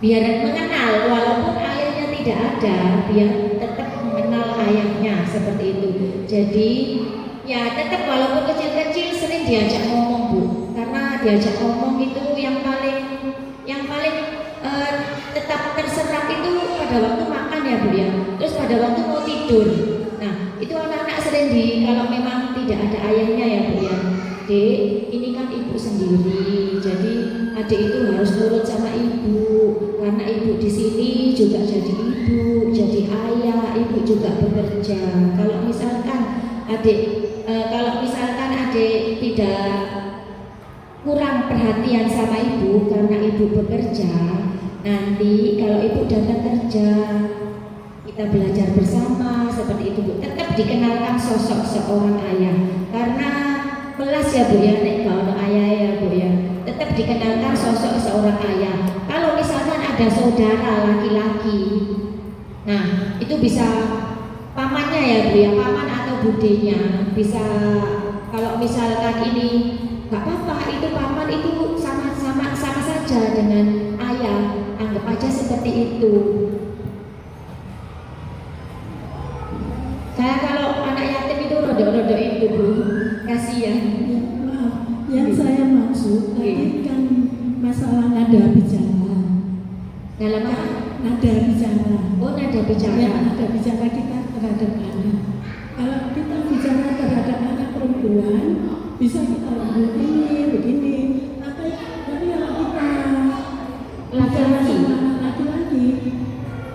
Biar mengenal, walaupun ayahnya tidak ada, biar tetap mengenal ayahnya seperti itu. Jadi ya tetap walaupun kecil-kecil sering diajak ngomong Bu. Karena diajak ngomong itu yang paling tetap terserap itu pada waktu makan ya Bu ya. Terus pada waktu mau tidur. Nah itu anak-anak sering kalau memang tidak ada ayahnya ya Bu ya. Dek, ini kan ibu sendiri. Jadi adik itu harus nurut sama ibu. Karena ibu di sini juga jadi ibu, jadi ayah. Ibu juga bekerja. Kalau misalkan adik tidak kurang perhatian sama ibu karena ibu bekerja, nanti kalau ibu datang kerja kita belajar bersama seperti itu Bu. Tetap dikenalkan sosok seorang ayah karena kelas ya Bu ya, nek kalau ayah ya Bu ya, tetap dikenalkan sosok seorang ayah. Kalau misalkan ada saudara laki-laki Nah, itu bisa pamannya ya Bu ya, paman atau budenya. Bisa kalau misalkan ini nggak apa-apa, itu paman itu sama saja dengan ayah, anggap aja seperti itu. Saya kalau anak yatim itu rodok-rodok itu Bu, kasihan. Ya, maaf, yang saya maksud tadi kan masalah nada bicara. Dalam apa? Nada bicara. Oh, nada bicara. Ya, nada bicara kita terhadap anak. Kalau kita bicara terhadap anak perempuan, bisa kita lakukan begini. Tapi kalau kita Laki-laki. sama anak laki-laki,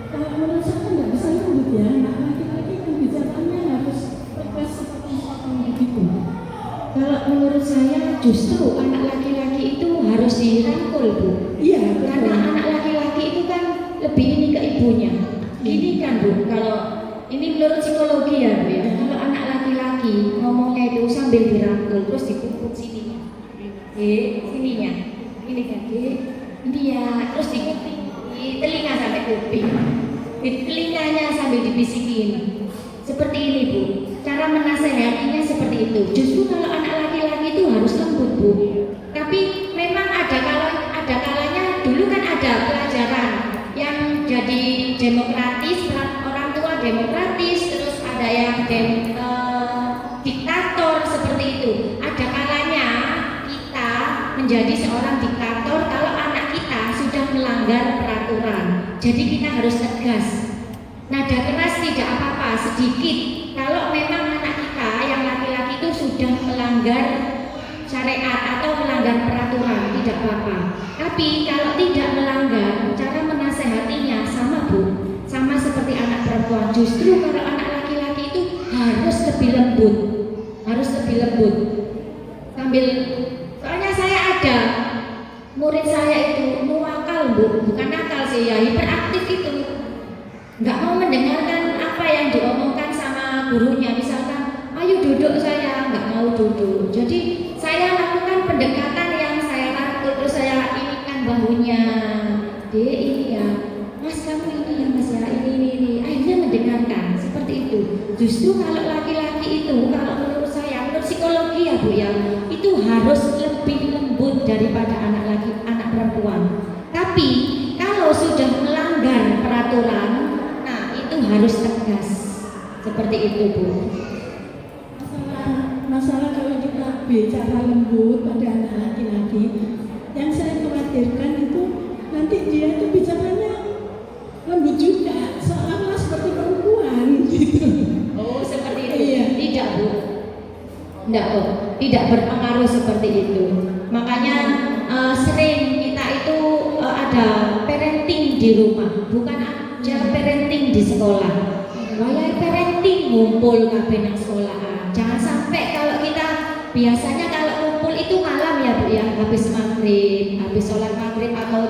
kalau menurut saya nggak bisa lembut ya. Anak laki-laki kan bicaranya harus tegas sepotong-sepotong begitu. Kalau menurut saya justru anak laki-laki itu harus dirangkul Bu. Iya, Karena betul. anak laki-laki itu kan lebih ini ke ibunya. Ini kan Bu, kalau ini menurut psikologi ya Bu ya. Kalau anak laki-laki ngomongnya itu sambil dirangkul terus dikumpul sininya. Sininya. Ini kan ini ya, terus di telinga sampai kuping. Di telinganya sambil dibisikin. Seperti ini Bu. Cara menasehatinya seperti itu. Justru kalau anak laki-laki itu harus lembut Bu. Tapi memang ada kalanya dulu kan ada pelajaran yang jadi demokratis, orang tua demokratis, terus ada yang diktator seperti itu. Ada kalanya kita menjadi seorang diktator kalau anak kita sudah melanggar peraturan. Jadi kita harus tegas. Nada keras tidak apa-apa, sedikit. Kalau memang anak kita yang laki-laki itu sudah melanggar syariat atau melanggar peraturan, tidak apa-apa. Tapi kalau tidak melanggar, cara menasehatinya sama Bu, sama seperti anak perempuan. Justru kalau anak laki-laki itu harus lebih lembut, harus lebih lembut. Soalnya saya ada murid saya itu nuwakal Bu, bukan nakal sih ya, hiperaktif itu. Nggak mau mendengarkan apa yang diomongkan sama gurunya. Misalkan, ayo duduk, saya nggak mau duduk. Jadi saya lakukan pendekatan yang saya rangkul, terus saya inikan bahunya. Ini ya, Mas kamu ini ya Mas ya, ini. Akhirnya mendengarkan seperti itu. Justru kalau laki-laki itu, kalau menurut saya, menurut psikologi ya Bu ya, itu harus lebih lembut daripada anak perempuan. Tapi kalau sudah melanggar peraturan, harus tegas seperti itu Bu. Masalah kalau kita bicara lembut pada anak laki-laki, yang saya khawatirkan itu nanti dia itu bicaranya lembut juga, seolah-olah seperti perempuan gitu. Oh seperti itu? Iya. Tidak Bu, tidak kok, tidak berpengaruh seperti itu. Makanya sering kita itu ada parenting di rumah, bukan aja parenting di sekolah. Wayai parenting ngumpul kabeh nang sekolahan. Jangan sampai kalau kita biasanya kalau ngumpul itu malam ya Bu ya, habis maghrib, habis sholat maghrib atau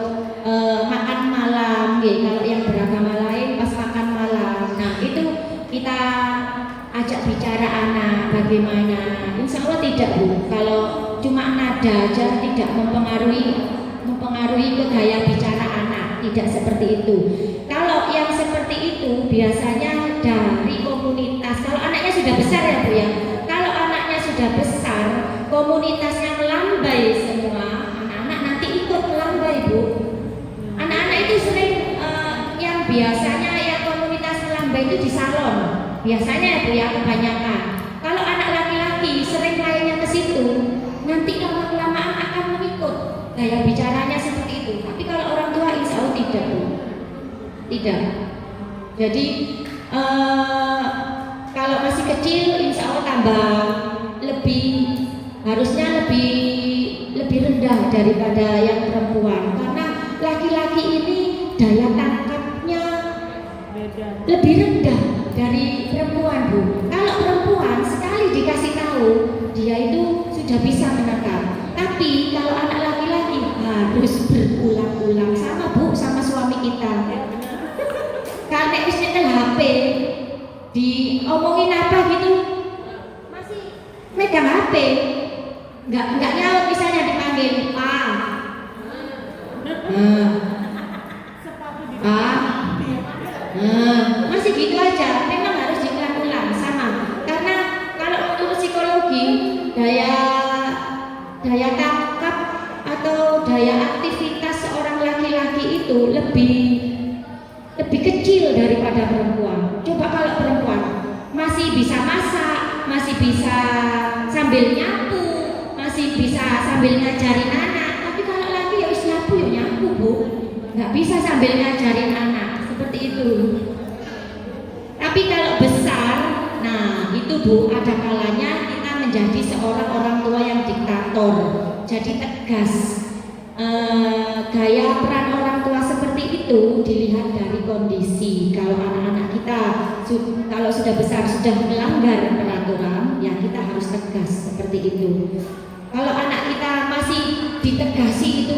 makan malam, kalau yang beragama lain pas makan malam. Nah itu kita ajak bicara anak bagaimana. Insya Allah tidak Bu. Kalau cuma nada aja tidak mempengaruhi ke gaya bicara anak, tidak seperti itu. Kalau yang seperti itu biasanya dari komunitas. Kalau anaknya sudah besar ya Bu ya. Kalau anaknya sudah besar, komunitasnya melambai semua, anak-anak nanti ikut melambai Bu. Anak-anak itu sering yang biasanya yang komunitas melambai itu di salon. Biasanya ya Bu ya, kebanyakan. Kalau anak laki-laki sering mainnya ke situ, nanti lama-kelamaan akan mengikut gaya bicaranya seperti itu. Tapi kalau orang tua insya Allah tidak Bu. Tidak. Jadi kalau masih kecil insya Allah tambah harusnya lebih rendah daripada yang perempuan. Karena laki-laki ini daya tangkapnya lebih rendah dari perempuan Bu. Kalau perempuan sekali dikasih tahu dia itu sudah bisa menangkap. Tapi kalau anak laki-laki harus berulang-ulang, sama Bu, sama suami kita. Karena wis nyetel HP, diomongin apa gitu, masih megang HP, nggak nyaut misalnya dipanggil Pak, Pak, gitu aja, memang harus diulang-ulang sama. Karena kalau menurut psikologi daya tangkap atau daya aktivitas seorang laki-laki itu lebih kecil daripada perempuan. Coba kalau perempuan masih bisa masak, masih bisa sambil nyapu, masih bisa sambil ngajarin anak. Tapi kalau laki ya wis nyapu ya nyapu, Bu. Nggak bisa sambil ngajarin anak, seperti itu. Tapi kalau besar, nah itu Bu, ada kalanya kita menjadi seorang orang tua yang diktator, jadi tegas. Gaya peran orang tua seperti itu dilihat dari kondisi. Kalau anak-anak kita kalau sudah besar sudah melanggar peraturan, ya kita harus tegas seperti itu. Kalau anak kita masih ditegasi itu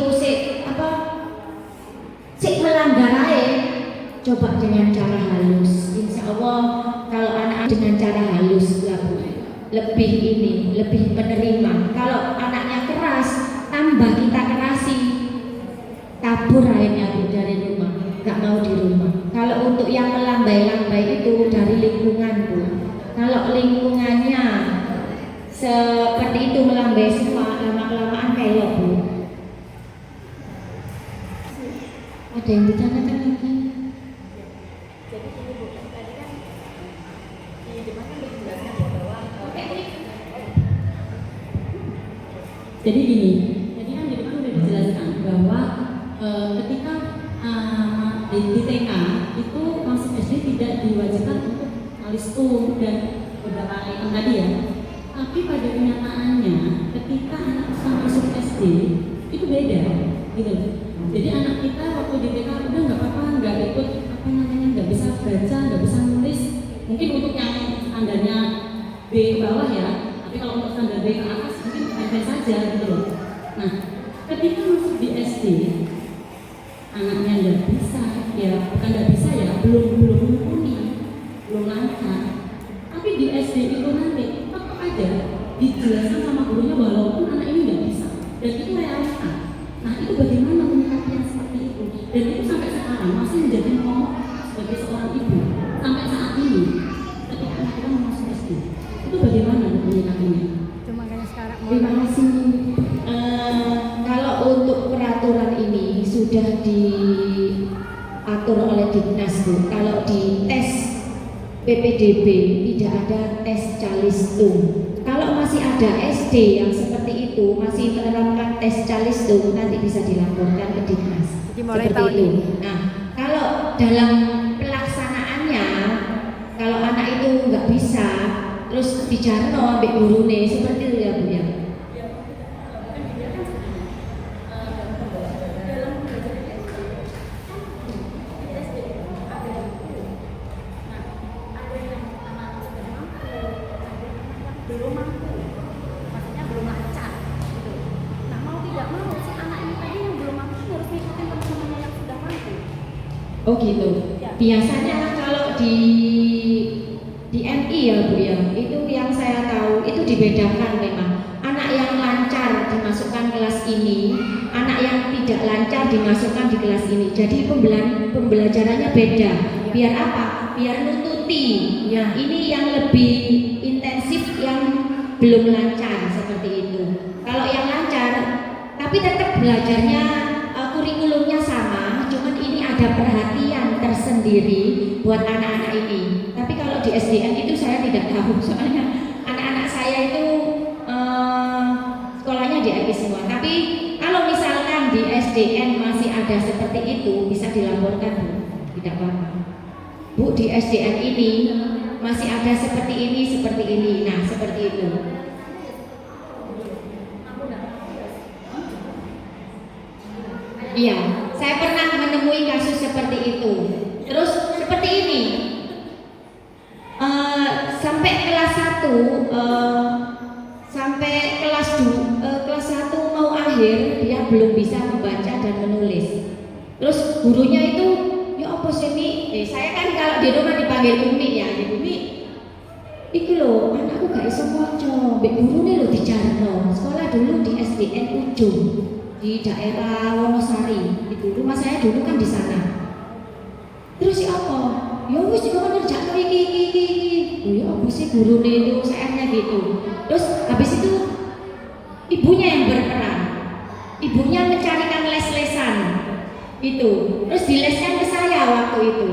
melanggar aja, coba dengan cara halus. Insya Allah kalau anak dengan cara halus lebih menerima. Kalau anaknya keras, tambah kita kerasi, kabur akhirnya Bu dari rumah, nggak mau di rumah. Kalau untuk yang melambai-lambai itu dari lingkungan Bu. Kalau lingkungannya seperti itu melambai semua, lama-kelamaan kayak Bu. Ada yang ditanyakan lagi? Jadi ini Bu, tadi kan di depan kan dijelaskan ya bahwa Jadi gini, tadi kan di depan sudah dijelaskan bahwa ketika di TK itu masuk SD tidak diwajibkan untuk alistum dan beberapa item tadi ya. Tapi pada kenyataannya ketika anak kita masuk SD itu beda, gitu. Jadi anak kita waktu di TK udah nggak apa-apa, nggak ikut nggak bisa baca, nggak bisa nulis. Mungkin untuk yang standarnya B ke bawah ya, tapi kalau untuk standar B ke atas mungkin enteng saja gitu loh. Nah, ketika masuk di SD anaknya nggak bisa, ya bukan nggak bisa ya, belum mumpuni, belum lancar. Tapi di SD itu nanti tetap aja dijelaskan sama gurunya walaupun anak ini nggak bisa, dan itu realita. Nah, itu bagaimana menyikapi yang seperti itu? Dan itu sampai sekarang masih menjadi momok sebagai seorang ibu sampai saat ini. Ketika anak kita masuk SD, itu bagaimana menyikapinya? cuma kayak sekarang Terima kasih. Kalau untuk peraturan ini sudah diatur oleh Dinas Bu. Kalau di tes PPDB tidak ada tes calistung. Kalau masih ada SD yang seperti itu masih menerapkan tes calistung, nanti bisa dilaporkan ke Dinas. Jadi mulai seperti tahun itu. ini. Nah, kalau dalam pelaksanaannya, kalau anak itu nggak bisa, terus dijarno ambek gurune seperti itu ya Bu ya. belum mampu, maksudnya belum lancar gitu. Nah mau tidak mau si anak ini tadi yang belum mampu harus ngikutin teman-temannya yang sudah mampu. Oh gitu. Biasanya kalau di MI ya Bu ya, itu yang saya tahu itu dibedakan memang. Anak yang lancar dimasukkan kelas ini, anak yang tidak lancar dimasukkan di kelas ini. Jadi pembelajarannya beda. Biar apa? Biar nututi. Ya, ini yang lebih intensif yang belum lancar seperti itu. Kalau yang lancar, tapi tetap belajarnya kurikulumnya sama, cuman ini ada perhatian tersendiri buat anak-anak ini. Tapi kalau di SDN itu saya tidak tahu, soalnya anak-anak saya itu sekolahnya di MI semua. Tapi kalau misalkan di SDN masih ada seperti itu, bisa dilaporkan Bu, tidak apa-apa. Bu, di SDN ini masih ada seperti ini. Nah, seperti itu. Iya, saya pernah menemui kasus seperti itu. Terus seperti ini, sampai kelas 1, sampai kelas 1 mau akhir, dia belum bisa membaca dan menulis. Terus gurunya itu, ya apa sih Mi? Saya kan kalau di rumah dipanggil Umi ya, Umi. Iki lho, anakku gak iso maca, mbek gurune lho dijarno. Sekolah dulu di SDN Ujung di daerah Wonosari. Itu rumah saya dulu kan di sana. Terus ya apa? ya wis kok ngerjakno iki. Oh ya apa sih gurune itu CR-nya gitu. Terus habis itu ibunya yang berperan. Ibunya mencarikan les-lesan itu. Terus dileskan ke saya waktu itu.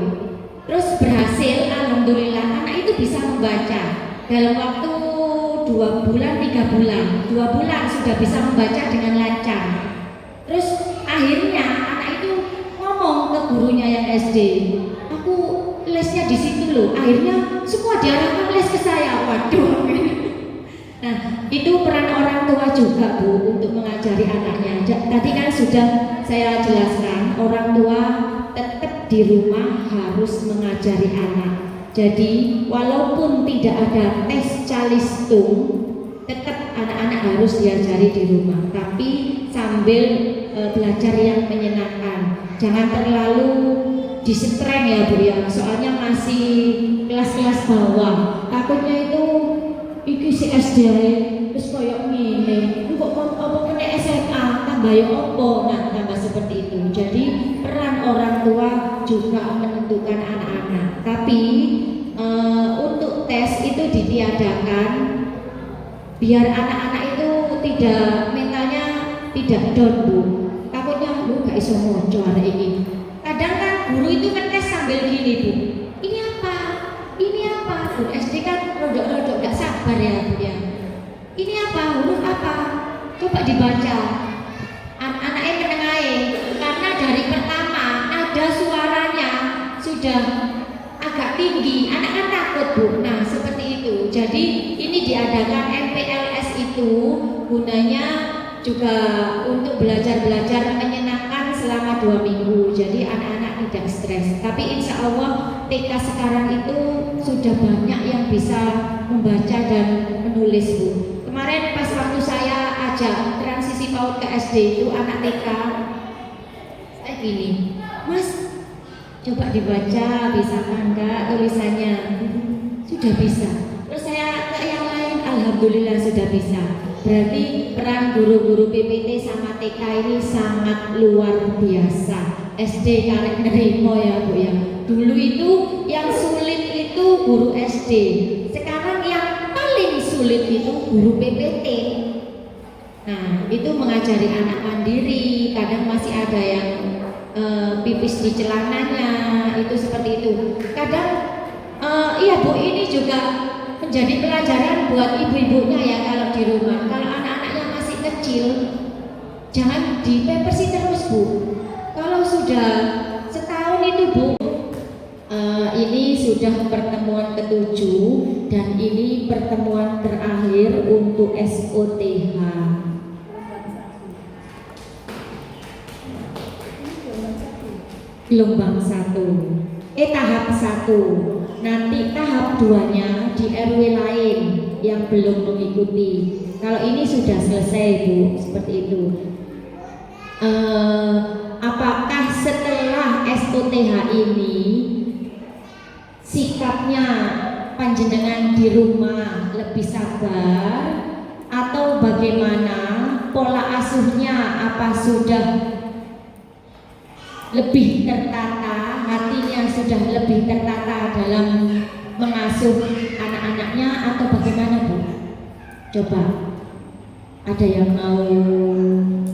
Terus berhasil, alhamdulillah anak itu bisa membaca dalam waktu 2 bulan, 3 bulan. 2 bulan sudah bisa membaca dengan lancar. Terus akhirnya anak itu ngomong ke gurunya yang SD, aku lesnya di situ loh. Akhirnya semua diarahkan les ke saya. Waduh. Nah, itu peran orang tua juga Bu untuk mengajari anaknya. Tadi kan sudah saya jelaskan, orang tua tetap di rumah harus mengajari anak. Jadi walaupun tidak ada tes calistung, tetap anak-anak harus diajari di rumah. Tapi sambil belajar yang menyenangkan. Jangan terlalu disetreng ya Bu ya. Soalnya masih kelas-kelas bawah. Takutnya itu iki si SD terus koyok ngene. Kok apa kena SMA tambah ya apa? Nah, tambah seperti itu. Jadi peran orang tua juga menentukan anak-anak. Tapi untuk tes itu ditiadakan biar anak-anak itu tidak mentalnya tidak down Bu. Takutnya lu gak iso moco hari ini. Kadang kan guru itu ngetes sambil gini Bu. Ini apa? Ini apa? Guru SD kan rodok-rodok gak sabar ya Bu ya. Ini apa? Huruf apa? Coba dibaca. Anaknya menengahi karena dari pertama nada suaranya sudah agak tinggi, anak kan takut Bu. Nah seperti itu. Jadi ini diadakan MPLS itu gunanya juga untuk belajar-belajar menyenangkan selama 2 minggu. Jadi anak-anak tidak stres. Tapi insya Allah TK sekarang itu sudah banyak yang bisa membaca dan menulis Bu. Kemarin pas waktu saya ajak transisi PAUD ke SD itu anak TK, saya gini, Mas coba dibaca, bisa enggak tulisannya? Sudah bisa. Terus saya ke yang lain, alhamdulillah sudah bisa. Berarti peran guru-guru PPT sama TK ini sangat luar biasa. SD karek nerimo ya Bu ya. Dulu itu yang sulit itu guru SD. Sekarang yang paling sulit itu guru PPT. Nah, itu mengajari anak mandiri. Kadang masih ada yang pipis di celananya, itu seperti itu. Kadang iya Bu, ini juga menjadi pelajaran buat ibu-ibunya ya kalau di rumah. Kalau anak-anaknya masih kecil, jangan dipempersi terus Bu. Kalau sudah setahun itu Bu, ini sudah pertemuan ke-7 dan ini pertemuan terakhir untuk SOTH. Gelombang 1, tahap 1. Nanti tahap 2-nya di RW lain yang belum mengikuti. Kalau ini sudah selesai Bu, seperti itu. Apakah setelah SOTH ini sikapnya panjenengan di rumah lebih sabar atau bagaimana? Pola asuhnya apa sudah lebih tertata, hatinya sudah lebih tertata dalam mengasuh anak-anaknya atau bagaimana Bu? Coba ada yang mau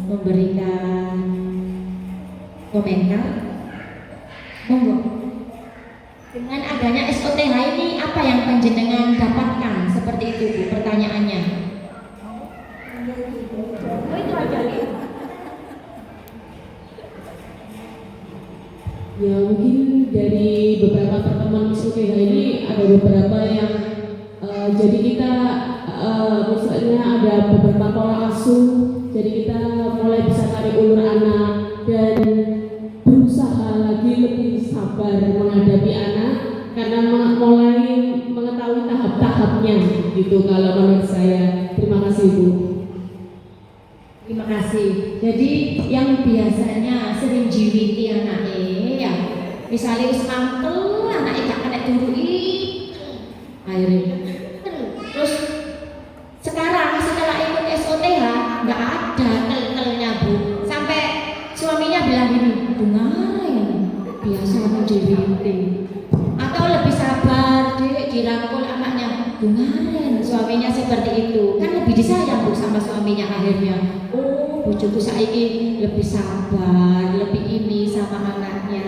memberikan komentar? Monggo. Dengan adanya SOTH ini apa yang panjenengan dapatkan? Seperti itu Bu pertanyaannya. Itu aja nih. Ya mungkin dari beberapa pertemuan SOTH ini ada beberapa yang jadi kita misalnya ada beberapa pola asuh, jadi kita mulai bisa tarik ulur anak dan berusaha lagi lebih sabar menghadapi anak karena mulai mengetahui tahap-tahapnya gitu kalau menurut saya. Terima kasih Bu. Terima kasih. Jadi yang biasanya sering jiwiti anaknya ya, misalnya wis mantel anaknya gak kena turui akhirnya. Terus sekarang setelah ikut SOTH nggak ada tel-telnya Bu. Sampai suaminya bilang gini, dengar ya biasa menjiwiti. Atau dirangkul anaknya, Bungaren suaminya seperti itu, kan lebih disayang Bu sama suaminya akhirnya. Oh, bojoku saiki lebih sabar, lebih ini sama anaknya.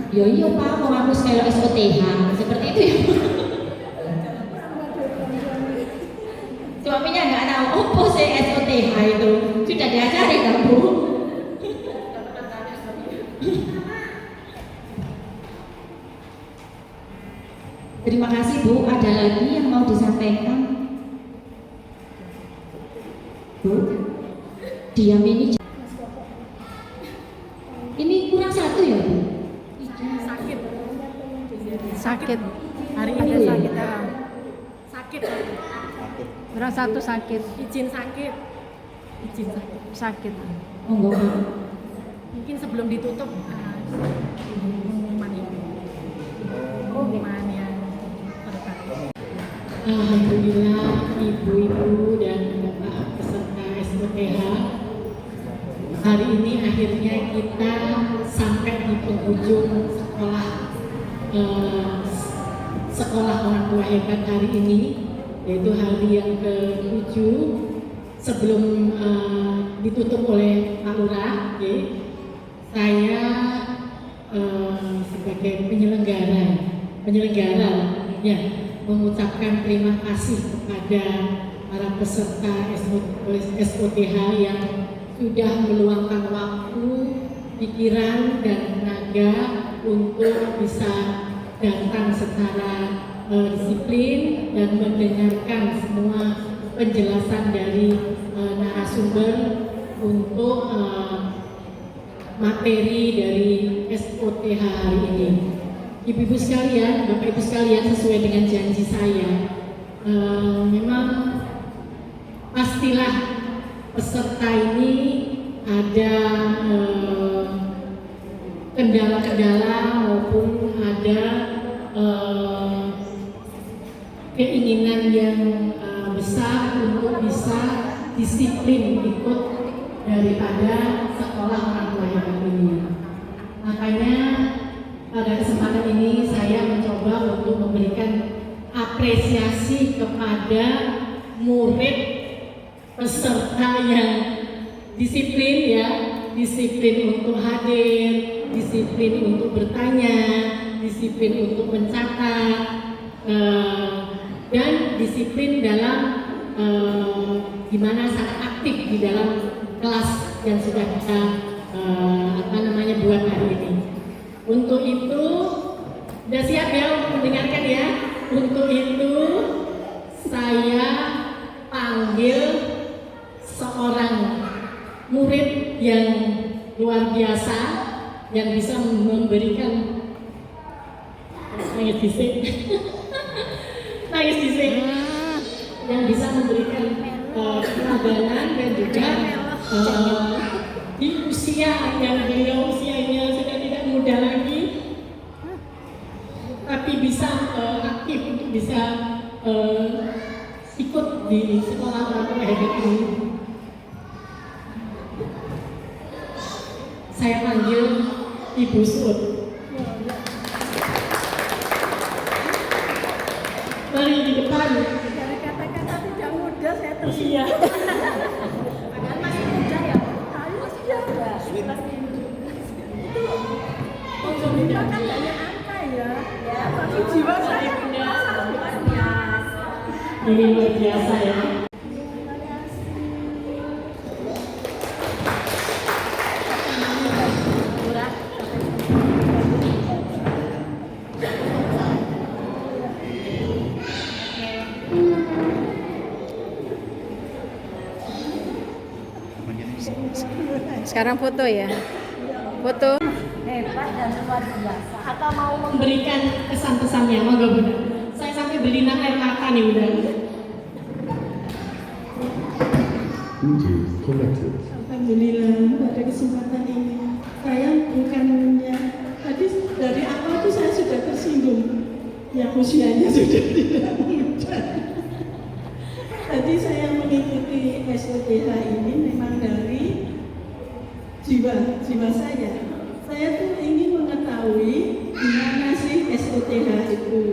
Yo iya Pak, mau aku sekali SOTH seperti itu ya. Suaminya nggak tahu apa sih SOTH itu, sudah diajari kan Bu? Terima kasih Bu. Ada lagi yang mau disampaikan? Bu, diam ini. Ini kurang satu ya Bu? Sakit. Hari ini Aduh, ya. sakit. Sakit. Kurang satu sakit. Izin sakit. Sakit. Oh enggak. Mungkin sebelum ditutup pengumuman ini. Pengumuman yang terkait. Alhamdulillah ibu-ibu dan bapak peserta SOTH, hari ini akhirnya kita sampai di penghujung sekolah orang tua hebat hari ini, yaitu hari yang ke-7 sebelum ditutup oleh Pak Lurah. Saya sebagai penyelenggara ya, mengucapkan terima kasih kepada para peserta SOTH yang sudah meluangkan waktu, pikiran, dan tenaga untuk bisa datang secara disiplin dan mendengarkan semua penjelasan dari narasumber untuk materi dari SOTH hari ini. Ibu-ibu sekalian, Bapak Ibu sekalian, sesuai dengan janji saya, memang pastilah peserta ini ada kendala-kendala maupun ada keinginan yang besar untuk bisa disiplin ikut daripada sekolah orang tua hebat ini. Makanya pada kesempatan ini saya mencoba untuk memberikan apresiasi kepada murid peserta yang disiplin ya, disiplin untuk hadir, disiplin untuk bertanya, disiplin untuk mencatat, dan disiplin dalam gimana sangat aktif di dalam kelas yang sudah kita buat hari ini. Untuk itu, sudah siap ya untuk mendengarkan ya? Untuk itu, saya panggil seorang murid yang luar biasa, yang bisa memberikan nangis disik, yang bisa memberikan pelajaran dan juga di usia yang beliau usianya sudah tidak muda lagi, tapi bisa aktif untuk bisa ikut di sekolah orang tua hebat ini. Saya panggil Ibu Sud. Mari di depan. Dari kata-kata tidak muda saya tersiar. Padahal masih muda ya? Masih muda. Kita kan banyak angka ya. Tapi jiwa saya luar biasa. Ini luar biasa ya. Sekarang foto ya. Foto. Hebat dan luar biasa. Atau mau memberikan kesan-pesannya, monggo Bunda. Saya sampai beli air mata nih Bunda. Bluetooth connected. Alhamdulillah pada kesempatan ini saya bukannya tadi dari awal itu saya sudah tersinggung yang usianya sudah tidak muda. Tadi saya mengikuti SOTH ini memang dari jiwa saya. Saya tuh ingin mengetahui gimana sih SOTH itu.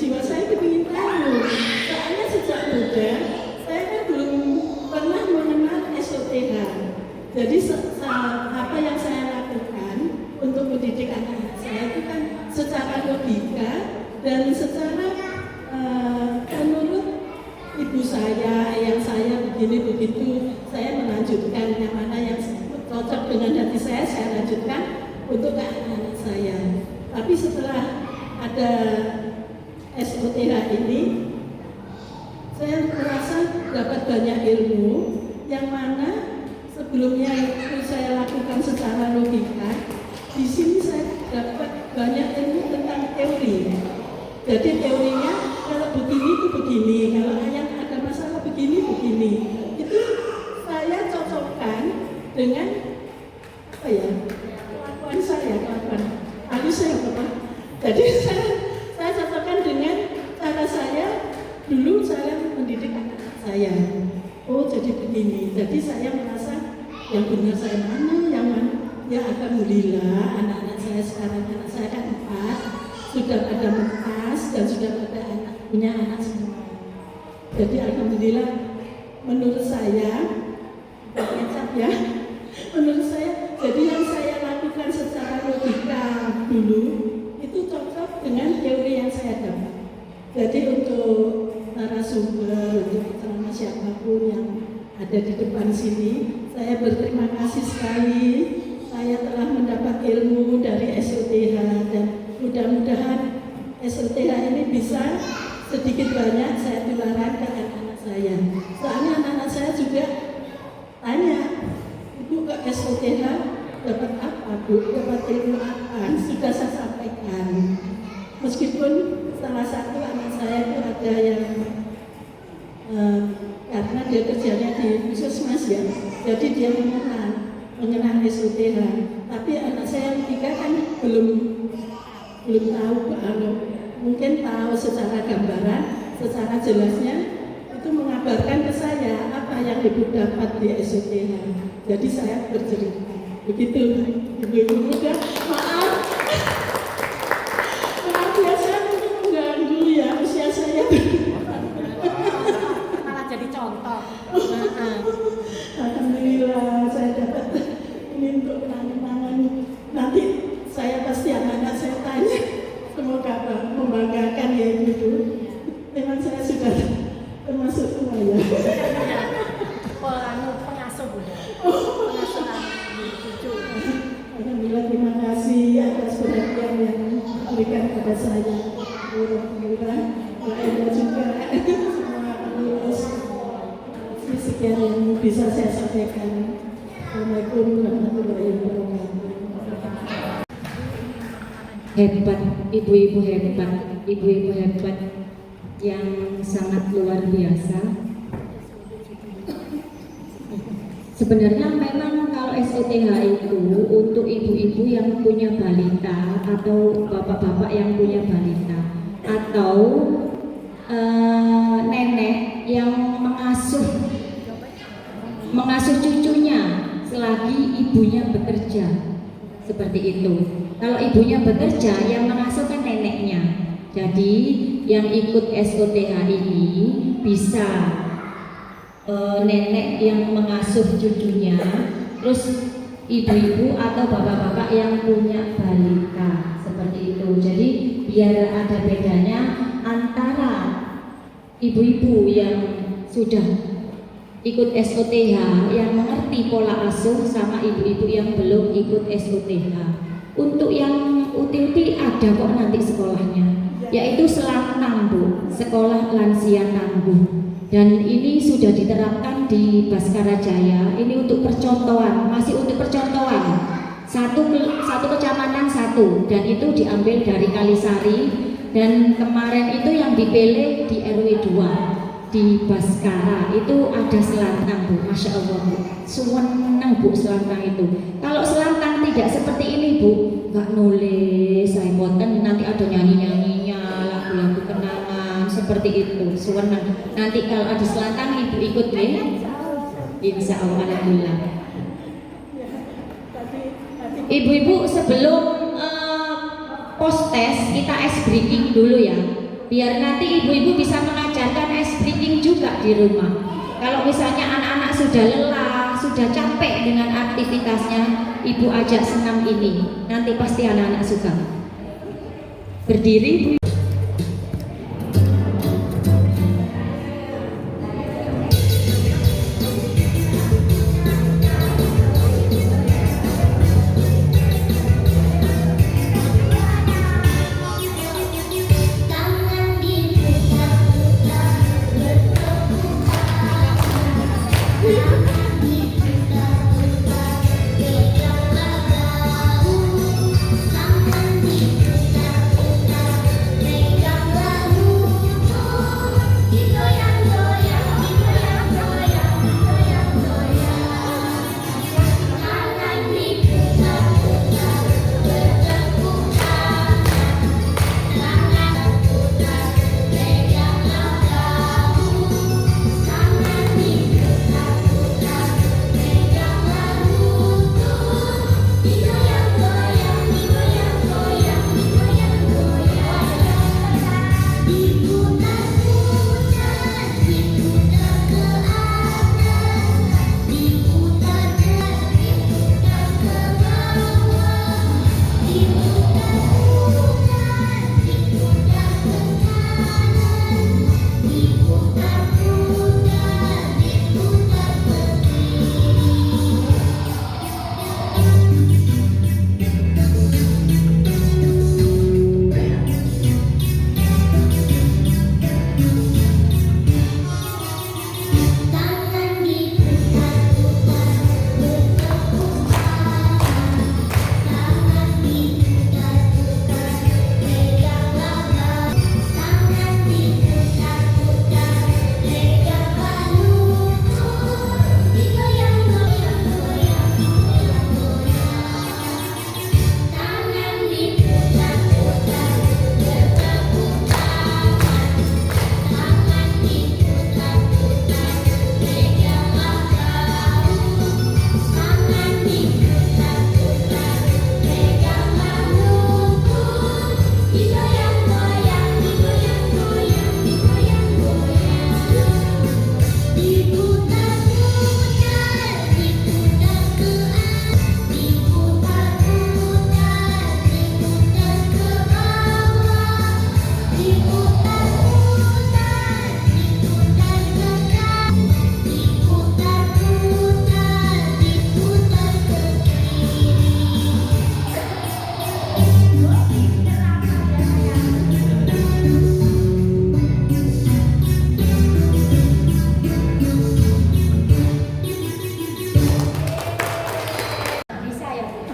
jiwa saya itu ingin tahu. Soalnya sejak muda saya kan belum pernah mengenal SOTH. Jadi apa yang saya lakukan untuk mendidik anak-anak saya itu kan secara logika dan secara menurut ibu saya, ayah saya begini begitu, saya melanjutkan yang mana yang cocok dengan hati saya lanjutkan untuk anak-anak saya. Tapi setelah ada SOTH ini, saya merasa dapat banyak ilmu yang mana sebelumnya itu saya lakukan secara logika. Di sini saya dapat banyak ilmu tentang teori. Jadi teorinya kalau begini itu begini, kalau ayat ada masalah begini begini. Itu saya cocokkan dengan apa ya? Kelakuan saya, kelakuan halus saya Bapak. Jadi saya cocokkan dengan cara saya dulu saya mendidik anak saya. Oh jadi begini. Jadi saya merasa yang benar saya mana, yang mana. Ya alhamdulillah anak-anak saya sekarang, anak saya kan 4, sudah pada mentas dan sudah pada punya anak semua. Jadi alhamdulillah menurut saya, ya, menurut saya, jadi yang saya lakukan secara logika dulu itu cocok dengan teori yang saya dapat. Jadi untuk narasumber, untuk ceramah siapapun yang ada di depan sini, saya berterima kasih sekali. Saya telah mendapat ilmu dari SOTH dan mudah-mudahan SOTH ini bisa sedikit banyak saya tularkan ke anak-anak saya. Soalnya anak-anak saya juga tanya, Ibu ke SOTH dapat apa Bu? Dapat ilmu apa? Sudah saya sampaikan. Meskipun salah satu anak saya itu ada yang karena dia kerjanya di puskesmas ya, jadi dia mengenal SOTH. Tapi anak saya yang 3 kan belum tahu, mungkin tahu secara gambaran, secara jelasnya itu mengabarkan ke saya apa yang Ibu dapat di SOTH. Jadi saya bercerita. Begitu Ibu-ibu muda, maaf ya saya mungkin mengganggu ya usia saya. Malah jadi contoh. Alhamdulillah saya dapat ini untuk kenangan-kenangan. Nanti saya pasti anak-anak saya tanya, semoga membanggakan ya Ibu. Memang saya sudah termasuk tua ya. Pengasuh Bunda. Cucu. Alhamdulillah terima kasih atas perhatian yang diberikan kepada saya. Alhamdulillah, Mbak juga semua pengurus. Sekian yang bisa saya sampaikan. Assalamualaikum warahmatullahi wabarakatuh. Hebat, ibu-ibu hebat, ibu-ibu hebat yang sangat luar biasa. Sebenarnya memang kalau SOTH itu untuk ibu-ibu yang punya balita atau bapak-bapak yang punya balita atau nenek yang mengasuh cucunya selagi ibunya bekerja, seperti itu. Kalau ibunya bekerja, yang mengasuh kan neneknya. Jadi yang ikut SOTH ini bisa nenek yang mengasuh cucunya, terus ibu-ibu atau bapak-bapak yang punya balita, seperti itu. Jadi biar ada bedanya antara ibu-ibu yang sudah ikut SOTH yang mengerti pola asuh sama ibu-ibu yang belum ikut SOTH. Untuk yang UTI ada kok nanti sekolahnya, yaitu Selantang Bu, Sekolah Lansia Tangguh. Dan ini sudah diterapkan di Baskara Jaya. Ini untuk percontohan, masih untuk percontohan. Satu kecamatan satu, dan itu diambil dari Kalisari. Dan kemarin itu yang dipilih di RW 2 di Baskara itu ada Selantang Bu, Masya Allah Bu, senang Bu Selantang itu. Kalau Selantang tidak seperti ini Bu, nggak nulis, saya boten, nanti ada nyanyi-nyanyinya, lagu-lagu kenangan seperti itu, senang. Nanti kalau ada Selantang Ibu ikut nih, Insya Allah, alhamdulillah. Ibu-ibu sebelum post test kita ice breaking dulu ya. biar nanti ibu-ibu bisa mengajarkan ice breathing juga di rumah. Kalau misalnya anak-anak sudah lelah, sudah capek dengan aktivitasnya, ibu ajak senam ini, nanti pasti anak-anak suka. Berdiri, Bu.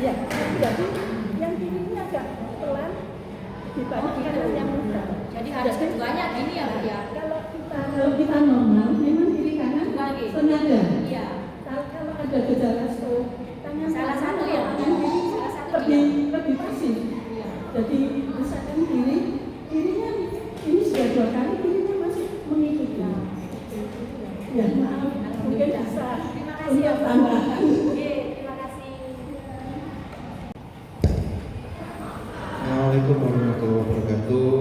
Ya, jadi yang kirinya agak pelan dibandingkan yang muda. Jadi harus keduanya gini ya, Bu ya. Kalau kita normal, memang kiri kanan senada. Iya. Kalau ada gejala stroke, tangan Salah kanan satu atau ya, tangan kiri salah satu ya. lebih pasif. Iya. Jadi misalkan kirinya ini sudah 2 kali, kirinya masih mengikuti. Ya maaf, mungkin bisa. Terima kasih ya, Bu. Tambahan. Oke, terima kasih. Assalamualaikum warahmatullahi wabarakatuh.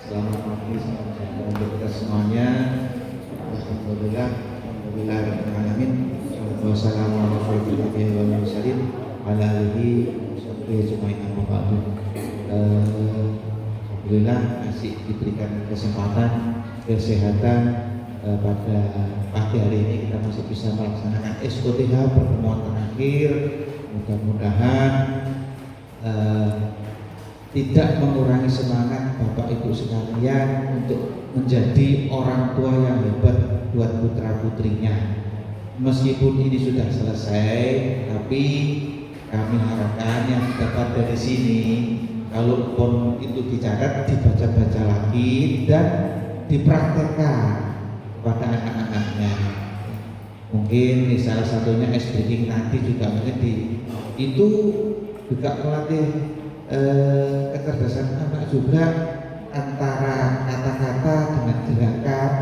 Selamat pagi, selamat siang untuk kita semuanya. Alhamdulillah, alhamdulillah rabbil alamin. Wassalamualaikum warahmatullahi wabarakatuh. Ala alihi washabbihi ajmain amma ba'du. Alhamdulillah masih diberikan kesempatan kesehatan pada pagi hari ini kita masih bisa melaksanakan SOTH pertemuan terakhir. Mudah-mudahan tidak mengurangi semangat Bapak Ibu sekalian untuk menjadi orang tua yang hebat buat putra putrinya. Meskipun ini sudah selesai, tapi kami harapkan yang dapat dari sini, kalaupun itu dicatat, dibaca-baca lagi dan dipraktekkan kepada anak-anaknya. Mungkin salah satunya SBG nanti juga mungkin itu juga melatih kecerdasan anak juga, antara kata-kata dengan gerakan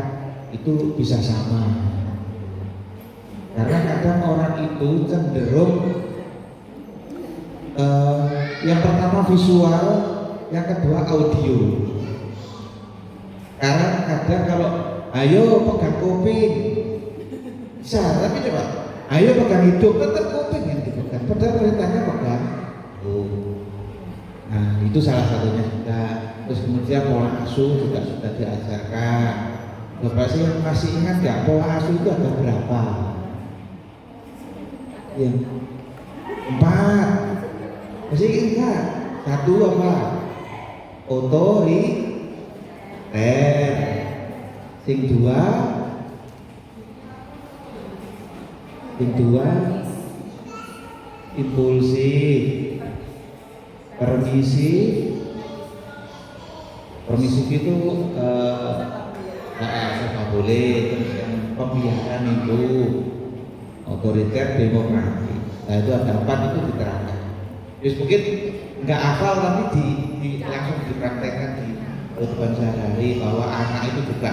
itu bisa sama. Karena kadang orang itu cenderung yang pertama visual, yang kedua audio. Karena kadang kalau ayo pegang kuping bisa, tapi coba ayo pegang hidung, tetap kuping yang dipegang. Padahal perintahnya pegang. Nah itu salah satunya juga. Terus kemudian pola asuh juga sudah diajarkan. Bapak sih masih ingat nggak pola asuh itu ada berapa? Ya, 4. Masih ingat? 1 apa? Otoriter. Sing 2 impulsif. Permisif itu nggak boleh. Terus yang pembiaran itu otoriter, demokratis. Nah itu ada 4 itu diterangkan. Terus mungkin nggak hafal tapi langsung dipraktekkan di kehidupan sehari-hari bahwa anak itu juga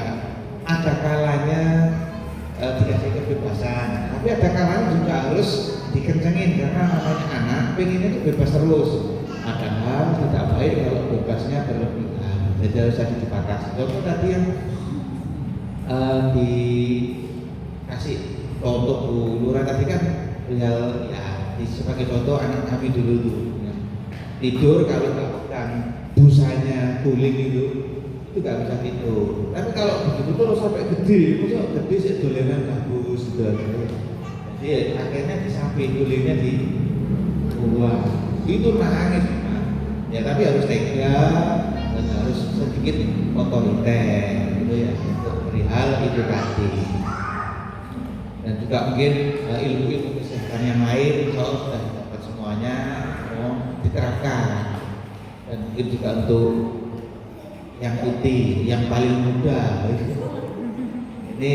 ada kalanya dikasih kebebasan, tapi ada kalanya juga harus dikencengin karena namanya anak pengennya itu bebas terus. Padahal tidak baik kalau bebasnya berlebihan. Jadi harus ada dibatasi. Contoh tadi yang dikasih contoh Bu Lurah tadi kan real ya, sebagai contoh anak kami dulu ya. Tidur kalau nggak pegang busanya guling itu nggak bisa tidur. Tapi kalau begitu terus sampai gede sih dolenan bagus gitu. Jadi akhirnya di samping gulingnya di buah itu nangis. Ya tapi harus tegas dan harus sedikit otoriter gitu ya untuk perihal itu tadi. Dan juga mungkin ilmu-ilmu kesehatan yang lain insya Allah sudah dapat semuanya diterapkan. Dan mungkin juga untuk yang putih, yang paling muda ini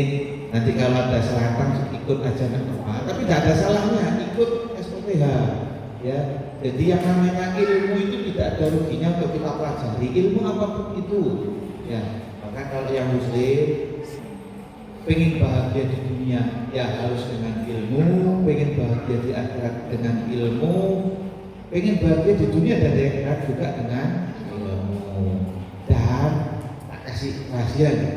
nanti kalau ada selatan ikut aja apa, tapi tidak ada salahnya ikut SOTH ya. Jadi yang namanya ilmu itu tidak ada ruginya untuk kita pelajari ilmu apapun itu ya. Maka kalau yang muslim pengen bahagia di dunia ya harus dengan ilmu, pengen bahagia di akhirat dengan ilmu, pengen bahagia di dunia dan di akhirat juga dengan ilmu. Dan tak kasih rahasia ya.